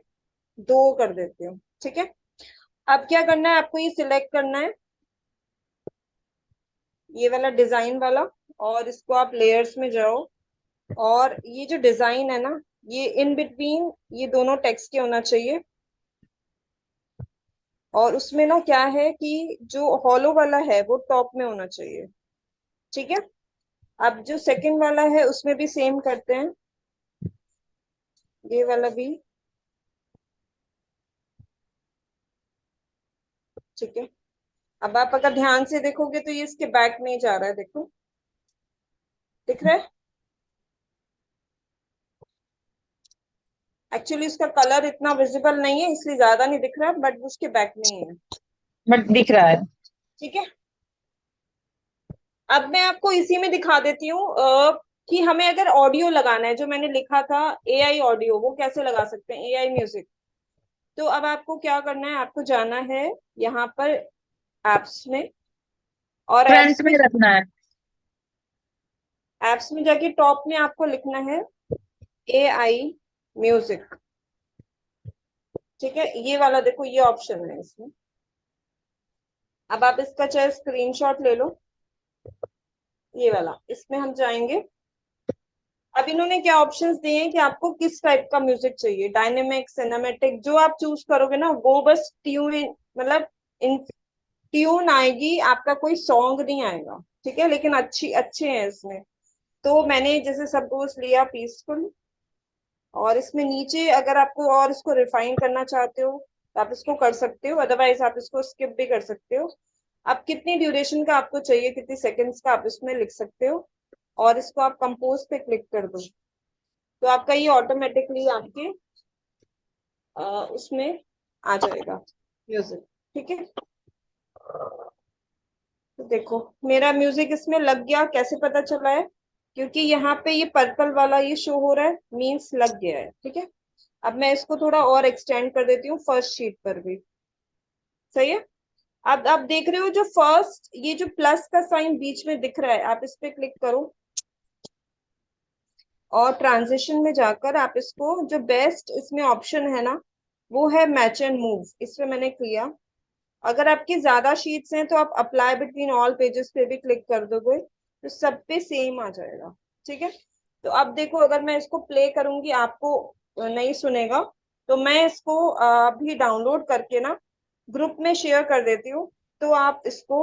दो कर देती हूँ, ठीक है। अब क्या करना है आपको, ये सिलेक्ट करना है, ये वाला डिजाइन वाला, और इसको आप लेयर्स में जाओ। और ये जो डिजाइन है ना, ये इन बिटवीन ये दोनों टेक्स्ट के होना चाहिए। और उसमें ना क्या है कि जो हॉलो वाला है वो टॉप में होना चाहिए, ठीक है। अब जो सेकंड वाला है उसमें भी सेम करते हैं, ये वाला भी, ठीक है। अब आप अगर ध्यान से देखोगे तो ये इसके बैक में ही जा रहा है, देखो, दिख रहा है। एक्चुअली इसका कलर इतना विजिबल नहीं है इसलिए ज्यादा नहीं दिख रहा, बट उसके बैक में ही है, बट दिख रहा है। ठीक है। अब मैं आपको इसी में दिखा देती हूँ कि हमें अगर ऑडियो लगाना है, जो मैंने लिखा था एआई ऑडियो, वो कैसे लगा सकते हैं, एआई म्यूजिक। तो अब आपको क्या करना है, आपको जाना है यहाँ पर एप्स में, और फ्रंट में रखना है। एप्स में जाके टॉप में आपको लिखना है एआई म्यूजिक, ठीक है। ये वाला देखो, ये ऑप्शन है इसमें। अब आप इसका चाहे स्क्रीनशॉट ले लो, ये वाला, इसमें हम जाएंगे। अब इन्होंने क्या ऑप्शंस दिए हैं कि आपको किस टाइप का म्यूजिक चाहिए, डायनेमिक, सिनेमैटिक, जो आप चूज करोगे ना वो बस ट्यून, मतलब इन ट्यून आएगी, आपका कोई सॉन्ग नहीं आएगा, ठीक है। लेकिन अच्छे हैं इसमें। तो मैंने जैसे सपोज लिया पीसफुल, और इसमें नीचे अगर आपको और इसको रिफाइन करना चाहते हो तो आप इसको कर सकते हो, अदरवाइज आप इसको स्किप भी कर सकते हो। अब कितनी ड्यूरेशन का आपको चाहिए, कितनी सेकंड्स का, आप इसमें लिख सकते हो। और इसको आप कंपोज पे क्लिक कर दो, तो आपका ये ऑटोमेटिकली आपके उसमें आ जाएगा म्यूजिक, ठीक है। तो देखो मेरा म्यूजिक इसमें लग गया, कैसे पता चला है, क्योंकि यहाँ पे ये पर्पल वाला ये शो हो रहा है, मीन्स लग गया है, ठीक है। अब मैं इसको थोड़ा और एक्सटेंड कर देती हूँ फर्स्ट शीट पर भी, सही है। अब आप देख रहे हो जो फर्स्ट ये जो प्लस का साइन बीच में दिख रहा है, आप इस पे क्लिक करो, और ट्रांजिशन में जाकर आप इसको, जो बेस्ट इसमें ऑप्शन है ना, वो है मैच एंड मूव, इसमें मैंने किया। अगर आपकी ज्यादा शीट्स हैं तो आप अप्लाई बिटवीन ऑल पेजेस पे भी क्लिक कर दोगे, तो सब पे सेम आ जाएगा, ठीक है। तो अब देखो अगर मैं इसको प्ले करूंगी आपको नहीं सुनेगा, तो मैं इसको अभी डाउनलोड करके ना ग्रुप में शेयर कर देती हूँ, तो आप इसको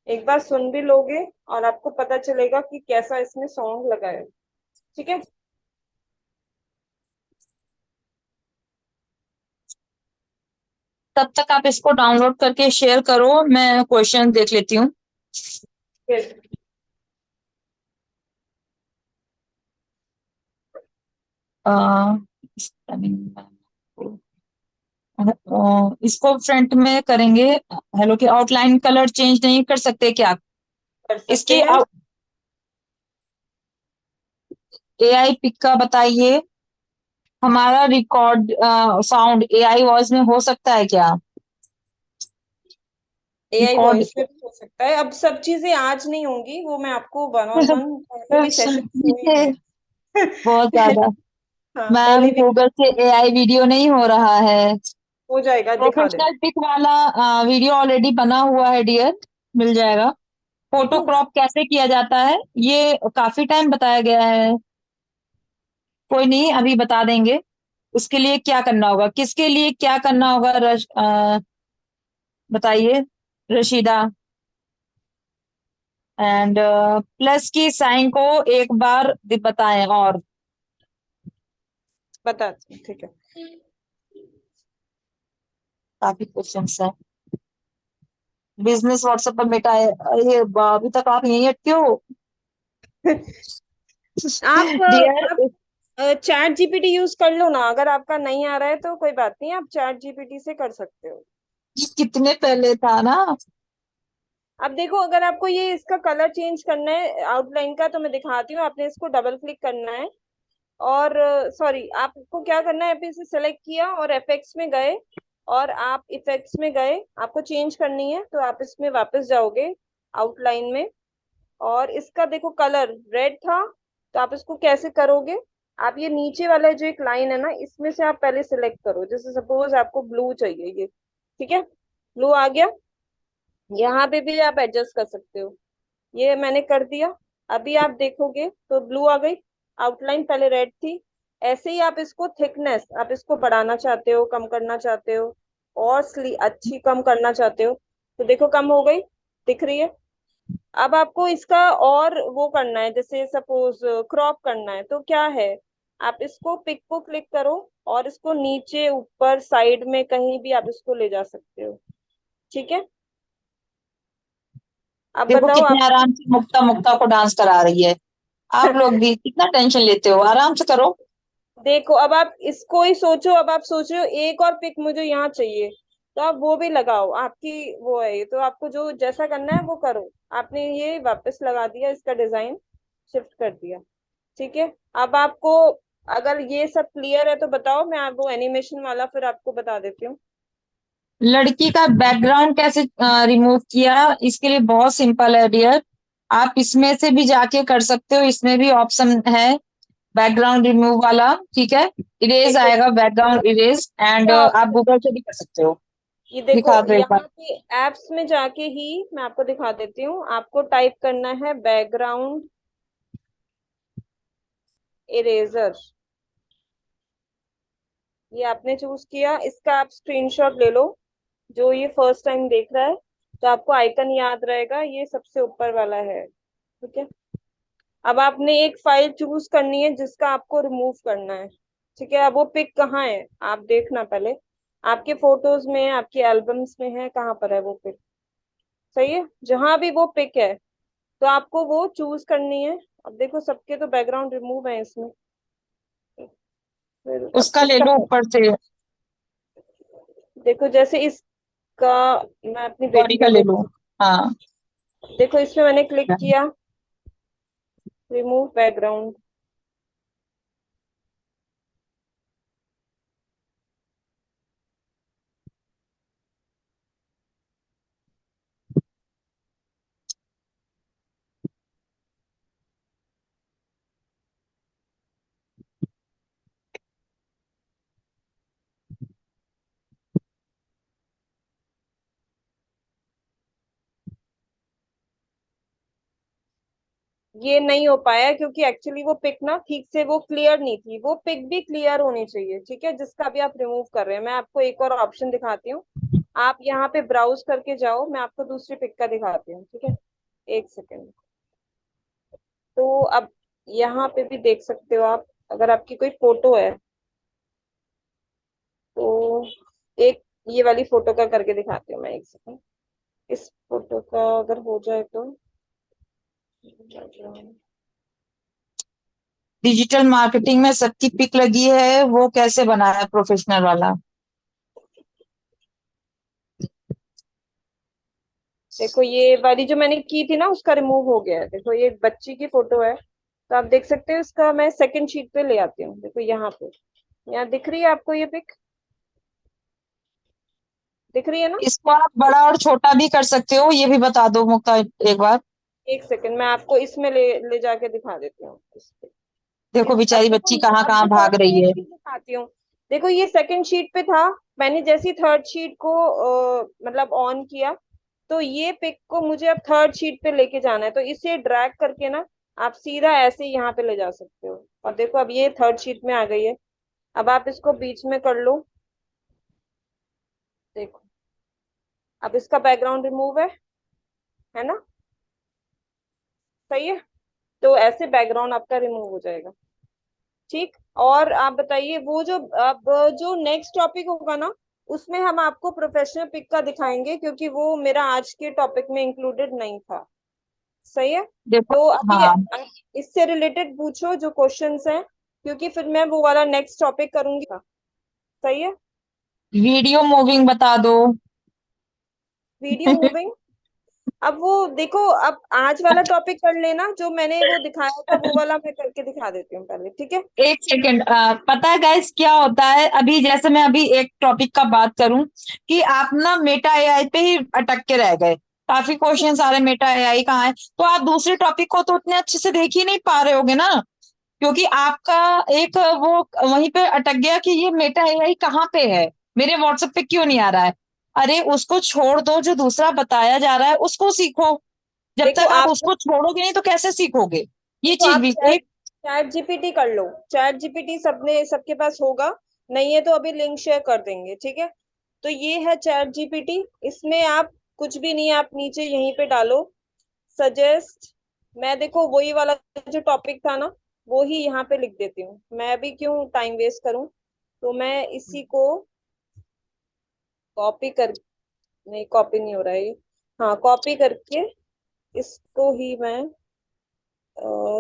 एक बार सुन भी लोगे और आपको पता चलेगा कि कैसा इसमें सॉन्ग लगा है, ठीक है। तब तक आप इसको डाउनलोड करके शेयर करो, मैं क्वेश्चन देख लेती हूँ। फिर अ, इसको फ्रंट में करेंगे। हेलो के आउटलाइन कलर चेंज नहीं कर सकते क्या? कर सकते इसके हैं। एआई पिक का बताइए। हमारा रिकॉर्ड साउंड एआई वॉइस में हो सकता है क्या? AI record. वॉइस में भी हो सकता है, अब सब चीजें आज नहीं होंगी, वो मैं आपको वन ऑन वन पहले भी सेशन हुए हैं। बहुत ज्यादा। हाँ मैम पहले भी गूगल से एआई वीडियो नहीं हो रहा है। हो जाएगा, दिखा दे। प्रोफेशनल पिक वाला वीडियो ऑलरेडी बना हुआ है डियर, मिल जाएगा। फोटो देखो क्रॉप कैसे किया जाता है ये काफी टाइम बताया गया है। कोई नहीं, अभी बता देंगे। उसके लिए क्या करना होगा, किसके लिए क्या करना होगा, बताइए रशीदा। एंड प्लस की साइन को एक बार बताएं। और बताती हूँ, ठीक है। काफी क्वेश्चंस है। बिजनेस व्हाट्सएप पर मेटा है। ये अभी तक आप यहीं अटके हो आप डियर। चैट जीपीटी यूज कर लो ना, अगर आपका नहीं आ रहा है तो कोई बात नहीं, आप चैट जीपीटी से कर सकते हो। ये कितने पहले था ना। अब देखो अगर आपको ये इसका कलर चेंज करना है आउटलाइन का, तो मैं दिखाती हूँ, आपने इसको डबल क्लिक करना है, और सॉरी, आपको क्या करना है, अभी से सेलेक्ट किया और इफेक्ट्स में गए, और आप इफेक्ट्स में गए, आपको चेंज करनी है तो आप इसमें वापस जाओगे आउटलाइन में, और इसका देखो कलर रेड था, तो आप इसको कैसे करोगे, आप ये नीचे वाला जो एक लाइन है ना, इसमें से आप पहले सिलेक्ट करो, जैसे सपोज आपको ब्लू चाहिए ये, ठीक है, ब्लू आ गया, यहाँ पे भी आप एडजस्ट कर सकते हो, ये मैंने कर दिया। अभी आप देखोगे तो ब्लू आ गई, आउटलाइन पहले रेड थी। ऐसे ही आप इसको थिकनेस, आप इसको बढ़ाना चाहते हो, कम करना चाहते हो, और अच्छी कम करना चाहते हो, तो देखो कम हो गई, दिख रही है। अब आपको इसका और वो करना है, जैसे सपोज क्रॉप करना है, तो क्या है, आप इसको पिक को क्लिक करो, और इसको नीचे ऊपर साइड में कहीं भी आप इसको ले जा सकते हो, ठीक है। अब देखो बताओ आप। कितने आराम से मुक्ता मुक्ता को डांस करा रही है। आप लोग भी कितना टेंशन लेते हो, आराम से करो। देखो अब आप इसको ही सोचो, अब आप सोच रहे हो एक और पिक मुझे यहाँ चाहिए, तो आप वो भी लगाओ, आपकी वो है ये, तो आपको जो जैसा करना है वो करो। आपने ये वापस लगा दिया, इसका डिजाइन शिफ्ट कर दिया, ठीक है। अब आपको अगर ये सब क्लियर है तो बताओ, मैं आप वो एनिमेशन वाला फिर आपको बता देती हूँ। लड़की का बैकग्राउंड कैसे रिमूव किया, इसके लिए बहुत सिंपल है डियर। आप इसमें से भी जाके कर सकते हो, इसमें भी ऑप्शन है बैकग्राउंड रिमूव वाला, ठीक है। इरेज देखो आएगा, बैकग्राउंड इरेज, एंड क्या आप ऑप्शन, गूगल से भी कर सकते हो। ये देखो दिखा दो एक यहाँ बार। पे एप्स में जाके ही मैं आपको दिखा देती हूँ, आपको टाइप करना है बैकग्राउंड इरेजर, ये आपने चूज किया, इसका आप स्क्रीनशॉट ले लो, जो ये फर्स्ट टाइम देख रहा है, तो आपको आइकन याद रहेगा, ये सबसे ऊपर वाला है, ठीक है। अब आपने एक फाइल चूज करनी है जिसका आपको रिमूव करना है, ठीक है। अब वो पिक कहाँ है आप देखना पहले, आपके फोटोज में है, आपके एल्बम्स में है, कहाँ पर है वो पिक, सही है, जहां भी वो पिक है तो आपको वो चूज करनी है। अब देखो सबके तो बैकग्राउंड रिमूव है इसमें, फिर अब उसका ले इसका, लो ऊपर से। देखो जैसे इसका, मैं अपनी बॉडी बेटी का का ले देख, लो। हाँ। देखो इसमें मैंने क्लिक किया, रिमूव बैकग्राउंड, ये नहीं हो पाया क्योंकि एक्चुअली वो पिक ना ठीक से वो क्लियर नहीं थी, वो पिक भी क्लियर होनी चाहिए, ठीक है, जिसका भी आप रिमूव कर रहे हैं। मैं आपको एक और ऑप्शन दिखाती हूँ, आप यहाँ पे ब्राउज करके जाओ, मैं आपको दूसरी पिक का दिखाती हूँ, ठीक है, एक सेकेंड। तो अब यहाँ पे भी देख सकते हो आप, अगर आपकी कोई फोटो है तो एक ये वाली फोटो का करके दिखाती हूँ मैं, एक सेकेंड, इस फोटो का अगर हो जाए तो, डिजिटल मार्केटिंग में सबकी पिक लगी है, वो कैसे बनाया प्रोफेशनल वाला। देखो ये वाली जो मैंने की थी ना उसका रिमूव हो गया है, देखो ये एक बच्ची की फोटो है, तो आप देख सकते हो, इसका मैं सेकंड शीट पे ले आती हूँ, देखो यहाँ पे, यहाँ दिख रही है आपको ये पिक, दिख रही है ना। इसको आप बड़ा और छोटा भी कर सकते हो, ये भी बता दो मुक्ता एक बार। एक सेकंड, मैं आपको इसमें ले ले जाके दिखा देती हूँ देखो अब बेचारी देखो, बच्ची कहाँ अब कहाँ देखो भाग आपको रही एक है। चीज दिखाती हूँ, देखो ये सेकंड शीट पे था, मैंने जैसी थर्ड शीट को मतलब ऑन किया, तो ये पिक को मुझे अब थर्ड शीट पे लेके जाना है, तो इसे ड्रैग करके ना आप सीधा ऐसे यहाँ पे ले जा सकते हो, और देखो अब ये थर्ड शीट में आ गई है। अब आप इसको बीच में कर लो, देखो अब इसका बैकग्राउंड रिमूव है ना, सही है। तो ऐसे बैकग्राउंड आपका रिमूव हो जाएगा, ठीक। और आप बताइए, वो जो अब जो नेक्स्ट टॉपिक होगा ना, उसमें हम आपको प्रोफेशनल पिक का दिखाएंगे, क्योंकि वो मेरा आज के टॉपिक में इंक्लूडेड नहीं था, सही है। देखो। तो अभी हाँ। इससे रिलेटेड पूछो जो क्वेश्चंस हैं, क्योंकि फिर मैं वो वाला नेक्स्ट टॉपिक करूंगी, सही है। वीडियो मूविंग बता दो। वीडियो मूविंग, अब वो देखो, अब आज वाला टॉपिक कर लेना, जो मैंने वो दिखाया था वो वाला मैं करके दिखा देती हूँ पहले, ठीक है? एक सेकेंड, पता है गाइस क्या होता है, अभी जैसे मैं अभी एक टॉपिक का बात करूं कि आप ना मेटा एआई पे ही अटक के रह गए। काफी क्वेश्चन आ रहे मेटा एआई कहाँ है, तो आप दूसरे टॉपिक को तो उतने अच्छे से देख ही नहीं पा रहे होगे ना, क्योंकि आपका एक वो वहीं पे अटक गया कि ये मेटा एआई कहाँ पे है, मेरे व्हाट्सएप पे क्यों नहीं आ रहा है। अरे उसको छोड़ दो, जो दूसरा बताया जा रहा है उसको सीखो। जब देखो तक आप आप उसको छोड़ोगे नहीं तो कैसे सीखोगे, ये देखो चीज आप भी चैट एक। चैट जीपीटी कर लो। चैट जीपीटी सबके पास होगा। नहीं है तो अभी लिंक शेयर कर देंगे, ठीक है? तो ये है चैट जीपीटी। इसमें आप कुछ भी नहीं, आप नीचे यहीं पे डालो सजेस्ट। मैं देखो वही वाला जो टॉपिक था ना, वो ही यहाँ पे लिख देती हूँ। मैं अभी क्यों टाइम वेस्ट करूँ, तो मैं इसी को कॉपी कर, नहीं कॉपी नहीं हो रहा है ये। हाँ, कॉपी करके इसको ही मैं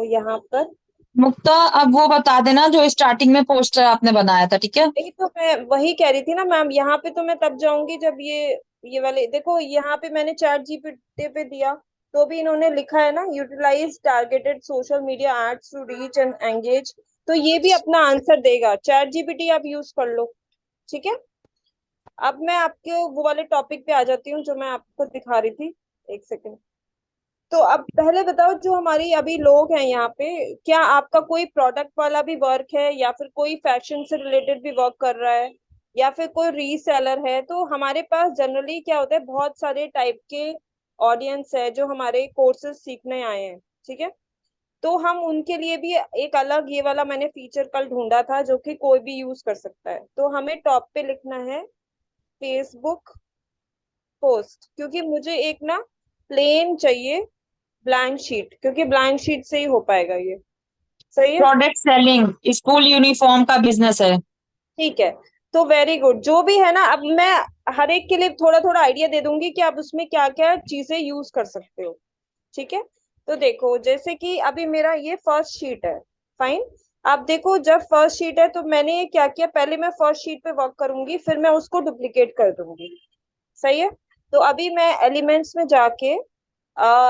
यहाँ पर। मुक्ता, अब वो बता देना जो स्टार्टिंग में पोस्टर आपने बनाया था, ठीक है। नहीं तो मैं वही कह रही थी ना मैम, यहाँ पे तो मैं तब जाऊंगी जब ये वाले देखो, यहाँ पे मैंने चैट जीपीटी पे दिया तो भी इन्होंने लिखा है ना, utilize targeted social media ads to reach and engage. तो ये भी अपना आंसर देगा। चैट जीपीटी आप यूज कर लो, ठीक है? अब मैं आपके वो वाले टॉपिक पे आ जाती हूँ जो मैं आपको दिखा रही थी। एक सेकेंड। तो अब पहले बताओ, जो हमारी अभी लोग हैं यहाँ पे, क्या आपका कोई प्रोडक्ट वाला भी वर्क है, या फिर कोई फैशन से रिलेटेड भी वर्क कर रहा है, या फिर कोई रीसेलर है? तो हमारे पास जनरली क्या होता है, बहुत सारे टाइप के ऑडियंस है जो हमारे कोर्सेज सीखने आए हैं, ठीक है? तो हम उनके लिए भी एक अलग ये वाला मैंने फीचर कल ढूंढा था जो कि कोई भी यूज कर सकता है। तो हमें टॉप पे लिखना है फेसबुक पोस्ट, क्योंकि मुझे एक ना प्लेन चाहिए ब्लैंक शीट, क्योंकि ब्लैंक शीट से ही हो पाएगा ये। सही है? प्रोडक्ट सेलिंग, स्कूल यूनिफॉर्म का बिजनेस है। ठीक है। तो वेरी गुड, जो भी है ना, अब मैं हर एक के लिए थोड़ा थोड़ा आइडिया दे दूंगी कि आप उसमें क्या क्या चीजें यूज कर सकते हो, ठीक है? तो देखो, जैसे कि अभी मेरा ये फर्स्ट शीट है, फाइन। आप देखो, जब फर्स्ट शीट है तो मैंने ये क्या किया, पहले मैं फर्स्ट शीट पे वर्क करूंगी, फिर मैं उसको डुप्लीकेट कर दूंगी। सही है? तो अभी मैं एलिमेंट्स में जाके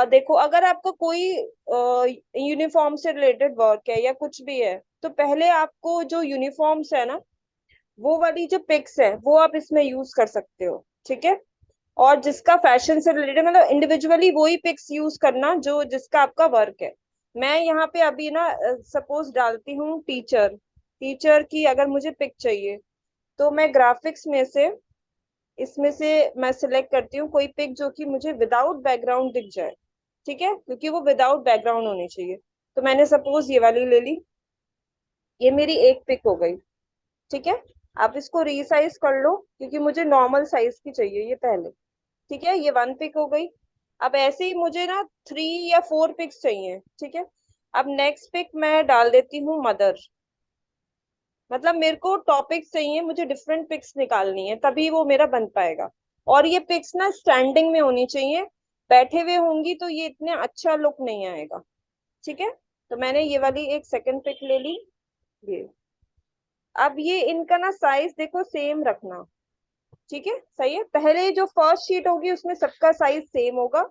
देखो, अगर आपका कोई यूनिफॉर्म से रिलेटेड वर्क है या कुछ भी है, तो पहले आपको जो यूनिफॉर्म्स है ना, वो वाली जो पिक्स है वो आप इसमें यूज कर सकते हो, ठीक है? और जिसका फैशन से रिलेटेड, मतलब इंडिविजुअली वही पिक्स यूज करना जो जिसका आपका वर्क है। मैं यहाँ पे अभी ना सपोज डालती हूँ टीचर। टीचर की अगर मुझे पिक चाहिए, तो मैं ग्राफिक्स में से, इसमें से मैं सिलेक्ट करती हूँ कोई पिक जो कि मुझे विदाउट बैकग्राउंड दिख जाए, ठीक है? क्योंकि वो विदाउट बैकग्राउंड होनी चाहिए। तो मैंने सपोज ये वाली ले ली। ये मेरी एक पिक हो गई, ठीक है? आप इसको रीसाइज कर लो, क्योंकि मुझे नॉर्मल साइज की चाहिए ये पहले। ठीक है, ये वन पिक हो गई। अब ऐसे ही मुझे ना 3 या 4 पिक्स चाहिए, ठीक है? अब नेक्स्ट पिक मैं डाल देती हूँ मदर। मतलब मेरे को टॉपिक्स चाहिए, मुझे डिफरेंट पिक्स निकालनी है, तभी वो मेरा बन पाएगा। और ये पिक्स ना स्टैंडिंग में होनी चाहिए। बैठे हुए होंगी तो ये इतने अच्छा लुक नहीं आएगा, ठीक है? तो मैंने ये वाली एक सेकंड पिक ले ली। ये, अब ये इनका ना साइज देखो सेम रखना, ठीक है? सही है? पहले जो फर्स्ट शीट होगी उसमें सबका साइज सेम होगा।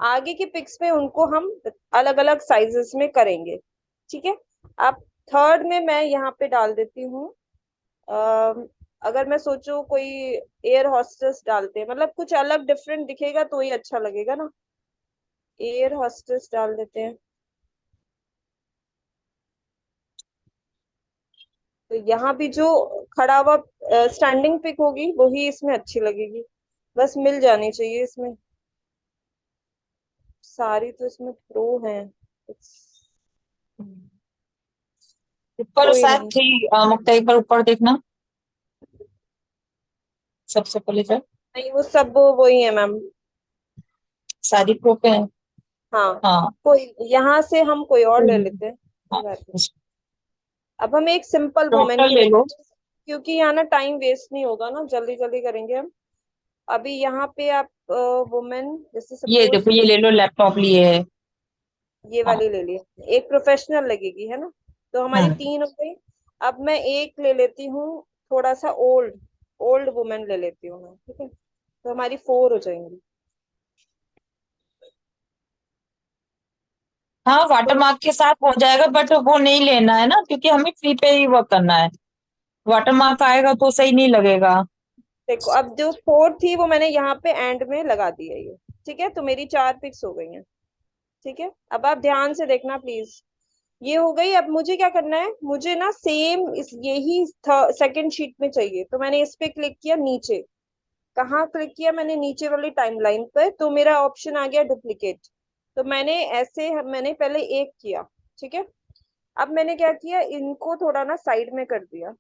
आगे की पिक्स में उनको हम अलग अलग साइजेस में करेंगे, ठीक है? अब थर्ड में मैं यहाँ पे डाल देती हूँ, अगर मैं सोचूं कोई एयर हॉस्टेस डालते हैं, मतलब कुछ अलग डिफरेंट दिखेगा तो ही अच्छा लगेगा ना। एयर हॉस्टेस डाल देते हैं। तो यहाँ भी जो खड़ा हुआ स्टैंडिंग पिक होगी वही इसमें अच्छी लगेगी। बस मिल जानी चाहिए इसमें। सारी तो इसमें प्रो हैं। ऊपर कोई शायद नहीं। थी, मुक्ता एक बार ऊपर देखना, सबसे पहले जो नहीं, वो सब वही है मैम। सारी प्रो पे है। हाँ। हाँ। कोई यहाँ से हम कोई और ले लेते हैं, कोई हाँ, बात नहीं। अब हम एक सिंपल वुमेन डॉक्टर की ले लो। लेते हैं, क्योंकि यहाँ ना टाइम वेस्ट नहीं होगा ना, जल्दी जल्दी करेंगे हम। अभी यहाँ पे आप वुमेन, जैसे ये सपोज देखो, ये ले लो, लैपटॉप लिए है। ये हाँ। वाली ले ली। एक प्रोफेशनल लगेगी, है ना? तो हमारी हम्म। 3 हो गई। अब मैं एक ले लेती हूँ, थोड़ा सा ओल्ड ओल्ड वुमेन ले लेती हूँ मैं, ठीक है? तो हमारी 4 हो जाएंगी। हाँ, तो वाटरमार्क के साथ हो जाएगा, बट वो नहीं लेना है ना, क्योंकि हमें फ्री पे ही वर्क करना है। वाटरमार्क आएगा तो सही नहीं लगेगा। देखो, अब जो 4 थी वो मैंने यहाँ पे एंड में लगा दी है ये। ठीक है, तो मेरी 4 पिक्स हो गई हैं। ठीक है, अब आप ध्यान से देखना प्लीज। ये हो गई। अब मुझे क्या करना है, मुझे ना सेम इस यही सेकंड शीट में चाहिए, तो मैंने इस पे क्लिक किया नीचे। कहाँ क्लिक किया मैंने, नीचे वाली टाइमलाइन पर, तो मेरा ऑप्शन आ गया डुप्लीकेट। तो मैंने ऐसे, मैंने पहले एक किया। ठीक है, अब मैंने क्या किया, इनको थोड़ा ना साइड में कर दिया,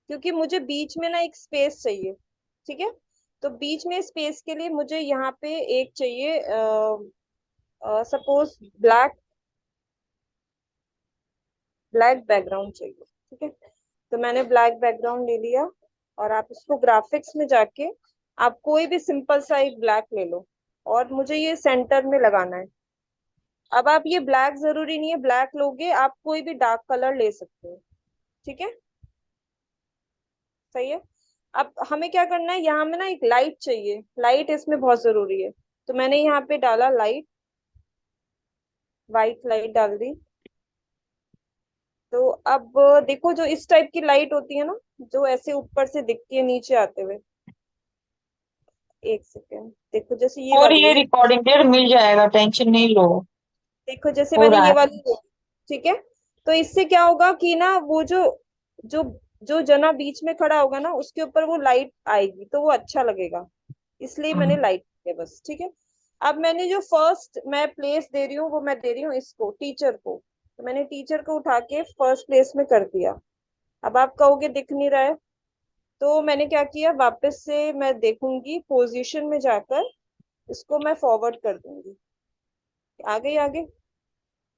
क्योंकि मुझे बीच में ना एक स्पेस चाहिए। ठीक है, तो बीच में स्पेस के लिए मुझे यहाँ पे एक चाहिए, सपोज ब्लैक ब्लैक बैकग्राउंड चाहिए। ठीक है, तो मैंने ब्लैक बैकग्राउंड ले लिया। और आप इसको ग्राफिक्स में जाके आप कोई भी सिंपल सा एक ब्लैक ले लो, और मुझे ये सेंटर में लगाना है। अब आप ये ब्लैक जरूरी नहीं है ब्लैक लोगे, आप कोई भी डार्क कलर ले सकते हो। ठीक है, सही है। अब हमें क्या करना है, यहाँ में ना एक लाइट चाहिए, लाइट इसमें बहुत जरूरी है। तो मैंने यहाँ पे डाला लाइट, वाइट लाइट डाल दी। तो अब देखो, जो इस टाइप की लाइट होती है ना, जो ऐसे ऊपर से दिखती है नीचे आते हुए, एक सेकेंड, देखो जैसे ये और वाली ये है। रिकॉर्डिंग डेट मिल जाएगा, टेंशन नहीं लो। देखो जैसे हो मैंने रहा ये है। वाली ली। ठीक है, तो इससे क्या होगा कि ना वो जो जो जो जना बीच में खड़ा होगा ना, उसके ऊपर वो लाइट आएगी, तो वो अच्छा लगेगा। इसलिए मैंने हम्म। लाइट किया बस। ठीक है, अब मैंने जो फर्स्ट मैं प्लेस दे रही हूँ, वो मैं दे रही हूँ इसको, टीचर को। तो मैंने टीचर को उठा के फर्स्ट प्लेस में कर दिया। अब आप कहोगे दिख नहीं रहा है, तो मैंने क्या किया, वापस से मैं देखूंगी पोजीशन में जाकर, इसको मैं फॉरवर्ड कर दूंगी, आगे ही आगे।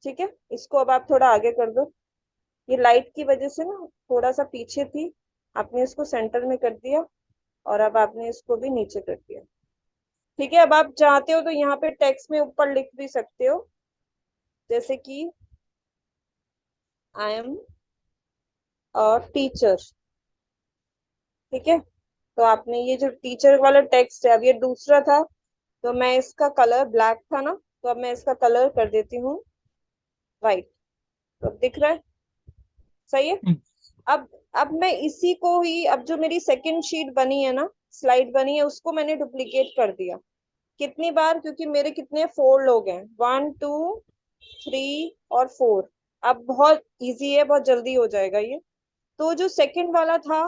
ठीक है, इसको अब आप थोड़ा आगे कर दो। ये लाइट की वजह से ना थोड़ा सा पीछे थी, आपने इसको सेंटर में कर दिया। और अब आपने इसको भी नीचे कर दिया। ठीक है, अब आप चाहते हो तो यहाँ पे टेक्स्ट में ऊपर लिख भी सकते हो, जैसे कि आई एम अ टीचर। ठीक है, तो आपने ये जो टीचर वाला टेक्स्ट है, अब ये दूसरा था, तो मैं इसका कलर ब्लैक था ना, तो अब मैं इसका कलर कर देती हूँ व्हाइट। तो अब दिख रहा है, सही है। हम्म। अब अब मैं इसी को ही, अब जो मेरी सेकंड शीट बनी है ना, स्लाइड बनी है, उसको मैंने डुप्लीकेट कर दिया। कितनी बार, क्योंकि मेरे कितने 4 लोग हैं, 1 2 3 और 4। अब बहुत इजी है, बहुत जल्दी हो जाएगा ये। तो जो सेकंड वाला था,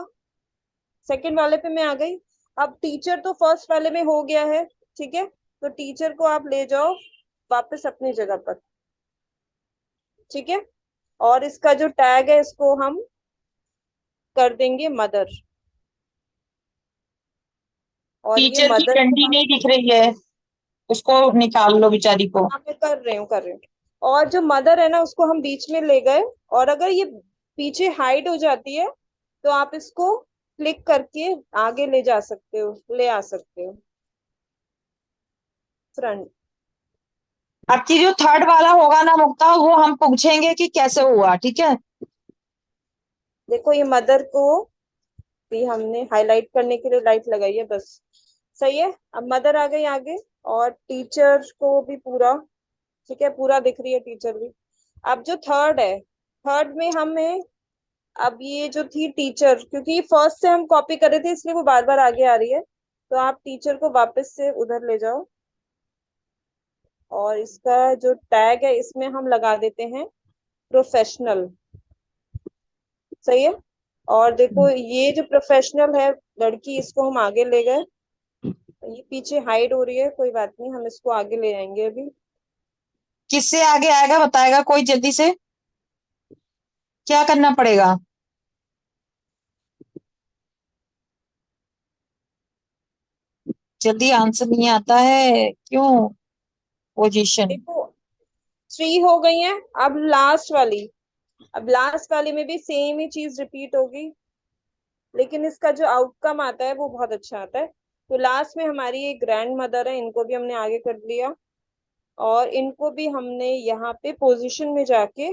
सेकंड वाले पे मैं आ गई। अब टीचर तो फर्स्ट वाले में हो गया है। ठीक है, तो टीचर को आप ले जाओ वापस अपनी जगह पर। ठीक है, और इसका जो टैग है, इसको हम कर देंगे मदर। और ये टीचर की मदर को डंडी आप, नहीं दिख रही है, उसको निकाल लो बेचारी को। हाँ मैं कर रही हूँ, कर रही हूँ। और जो मदर है ना, उसको हम बीच में ले गए। और अगर ये पीछे हाइड हो जाती है, तो आप इसको क्लिक करके आगे ले जा सकते हो, ले आ सकते हो फ्रंट। आपकी जो थर्ड वाला होगा ना मुक्ता, वो हम पूछेंगे कि कैसे हुआ, ठीक है। देखो, ये मदर को भी हमने हाईलाइट करने के लिए लाइट लगाई है बस। सही है, अब मदर आ गई आगे, और टीचर को भी पूरा, ठीक है, पूरा दिख रही है टीचर भी। अब जो थर्ड है, थर्ड में हमें, अब ये जो थी टीचर, क्योंकि फर्स्ट से हम कॉपी कर रहे थे, इसलिए वो बार बार आगे आ रही है। तो आप टीचर को वापस से उधर ले जाओ, और इसका जो टैग है, इसमें हम लगा देते हैं प्रोफेशनल। सही है, और देखो ये जो प्रोफेशनल है लड़की, इसको हम आगे ले गए। ये पीछे हाइड हो रही है, कोई बात नहीं, हम इसको आगे ले जाएंगे अभी। किससे आगे आएगा बताएगा कोई जल्दी से, क्या करना पड़ेगा। जल्दी आंसर नहीं आता है क्यों। पोजीशन। देखो 3 हो गई है, अब लास्ट वाली। अब लास्ट वाली में भी सेम ही चीज रिपीट होगी, लेकिन इसका जो आउटकम आता है वो बहुत अच्छा आता है। तो लास्ट में हमारी एक ग्रैंड मदर है, इनको भी हमने आगे कर लिया। और इनको भी हमने यहाँ पे पोजीशन में जाके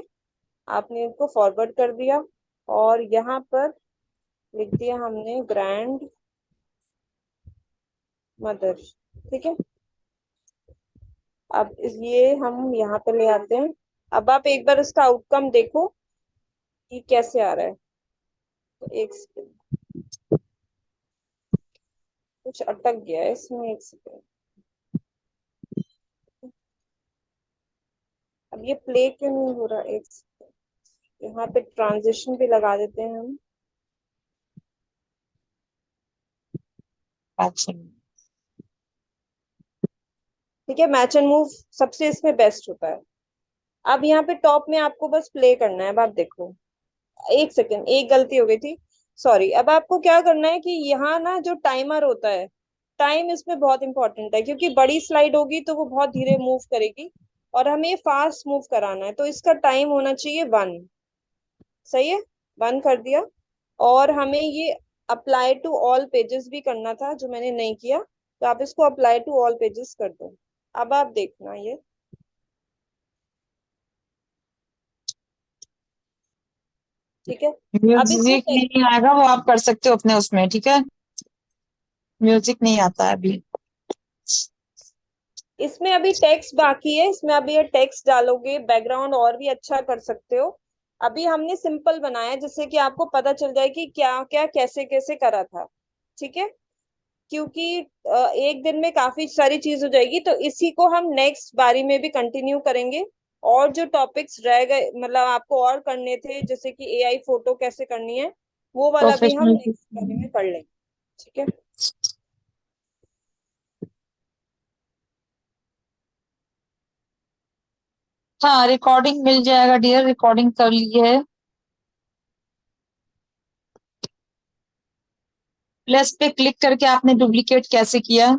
आपने इनको फॉरवर्ड कर दिया, और यहाँ पर लिख दिया हमने ग्रैंड मदर। ठीक है, ये हम यहाँ पे ले आते हैं। अब आप एक बार इसका आउटकम देखो कि कैसे आ रहा है। तो एक सेकंड, कुछ अटक गया है इसमें, एक सेकंड। अब ये प्ले क्यों नहीं हो रहा, एक सेकंड। यहाँ पे ट्रांजिशन भी लगा देते हैं हम। अच्छा, ठीक है, मैच एंड मूव सबसे इसमें बेस्ट होता है। अब यहाँ पे टॉप में आपको बस प्ले करना है। अब आप देखो, एक सेकंड, एक गलती हो गई थी, सॉरी। अब आपको क्या करना है कि यहाँ ना जो टाइमर होता है, टाइम इसमें बहुत इंपॉर्टेंट है, क्योंकि बड़ी स्लाइड होगी तो वो बहुत धीरे मूव करेगी, और हमें ये फास्ट मूव कराना है, तो इसका टाइम होना चाहिए 1। सही है, 1 कर दिया। और हमें ये अप्लाई टू ऑल पेजेस भी करना था, जो मैंने नहीं किया, तो आप इसको अप्लाई टू ऑल पेजेस कर दो। अब आप देखना ये, ठीक है। अब इसमें म्यूजिक नहीं आएगा, वो आप कर सकते हो अपने उसमें, ठीक है। म्यूजिक नहीं आता है अभी। इसमें अभी टेक्स्ट बाकी है, इसमें अभी ये टेक्स्ट डालोगे, बैकग्राउंड और भी अच्छा कर सकते हो। अभी हमने सिंपल बनाया है, जिससे कि आपको पता चल जाए कि क्या क्या कैसे कैसे करा था। ठीक है, क्योंकि एक दिन में काफी सारी चीज हो जाएगी, तो इसी को हम नेक्स्ट बारी में भी कंटिन्यू करेंगे। और जो टॉपिक्स रह गए, मतलब आपको और करने थे, जैसे कि एआई फोटो कैसे करनी है, वो वाला भी हम प्रोफेशनल। नेक्स्ट बारी में कर लेंगे। ठीक है। हाँ, रिकॉर्डिंग मिल जाएगा डियर, रिकॉर्डिंग कर ली है। प्लस पे क्लिक करके आपने डुप्लीकेट कैसे किया?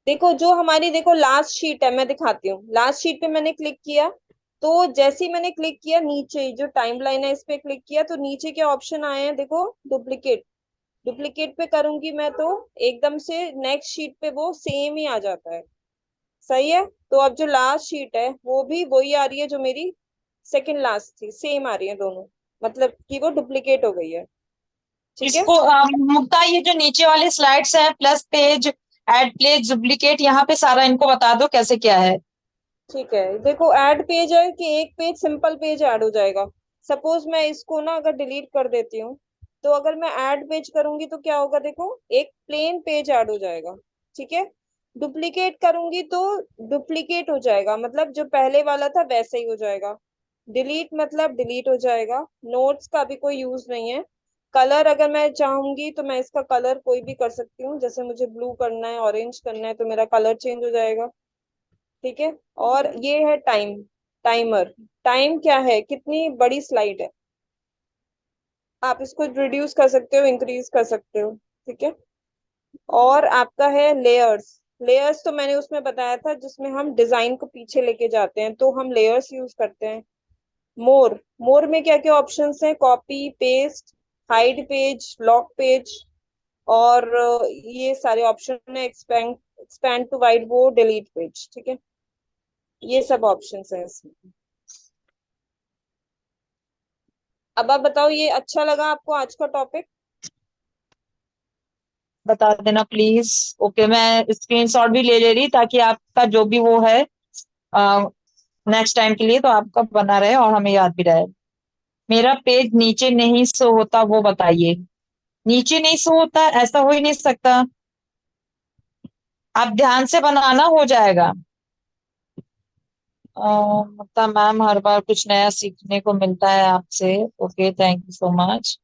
देखो, जो हमारी, देखो लास्ट शीट है, मैं दिखाती हूँ। लास्ट शीट पे मैंने क्लिक किया, तो जैसे ही मैंने क्लिक किया, नीचे जो टाइमलाइन है इस पे क्लिक किया, तो नीचे क्या ऑप्शन आए हैं, देखो, डुप्लीकेट। डुप्लीकेट पे करूंगी मैं, तो एकदम से नेक्स्ट शीट पे वो सेम ही आ जाता है। सही है, तो अब जो लास्ट शीट है वो भी वही आ रही है जो मेरी सेकंड लास्ट थी, सेम आ रही है दोनों, मतलब कि वो डुप्लीकेट हो गई है। ठीक है। इसको मुक्ता, ये जो नीचे वाले स्लाइड्स हैं, plus page, add page, duplicate, यहाँ पे सारा इनको बता दो कैसे क्या है। ठीक है, देखो ऐड पेज है कि एक पेज, सिंपल पेज ऐड हो जाएगा। सपोज मैं इसको ना अगर डिलीट कर देती हूँ, तो अगर मैं ऐड पेज करूंगी तो क्या होगा, देखो एक प्लेन पेज ऐड हो जाएगा। ठीक है। डुप्लीकेट करूंगी तो डुप्लीकेट हो जाएगा, मतलब जो पहले वाला था वैसे ही हो जाएगा। डिलीट मतलब डिलीट हो जाएगा। नोट्स का भी कोई यूज नहीं है। कलर अगर मैं चाहूंगी तो मैं इसका कलर कोई भी कर सकती हूँ, जैसे मुझे ब्लू करना है, ऑरेंज करना है, तो मेरा कलर चेंज हो जाएगा। ठीक है। और ये है टाइम, टाइमर। टाइम क्या है, कितनी बड़ी स्लाइड है, आप इसको रिड्यूस कर सकते हो, इंक्रीज कर सकते हो। ठीक है। और आपका है लेयर्स। लेयर्स तो मैंने उसमें बताया था, जिसमें हम डिजाइन को पीछे लेके जाते हैं, तो हम लेयर्स यूज करते हैं। मोर, मोर में क्या क्या ऑप्शंस हैं, copy paste, hide page, lock page, और ये सारे ऑप्शन है। एक्सपेंड, एक्सपेंड टू वाइड, वो डिलीट पेज। ठीक है, ये सब ऑप्शंस हैं इसमें। अब आप बताओ, ये अच्छा लगा आपको आज का टॉपिक? बता देना प्लीज। ओके, मैं स्क्रीनशॉट भी ले ले रही, ताकि आपका जो भी वो है नेक्स्ट टाइम के लिए तो आपका बना रहे और हमें याद भी रहे। मेरा पेज नीचे नहीं शो होता, वो बताइए। नीचे नहीं शो होता, ऐसा हो ही नहीं सकता। आप ध्यान से बनाना, हो जाएगा। मतलब मैम, हर बार कुछ नया सीखने को मिलता है आपसे। Okay, thank you so much.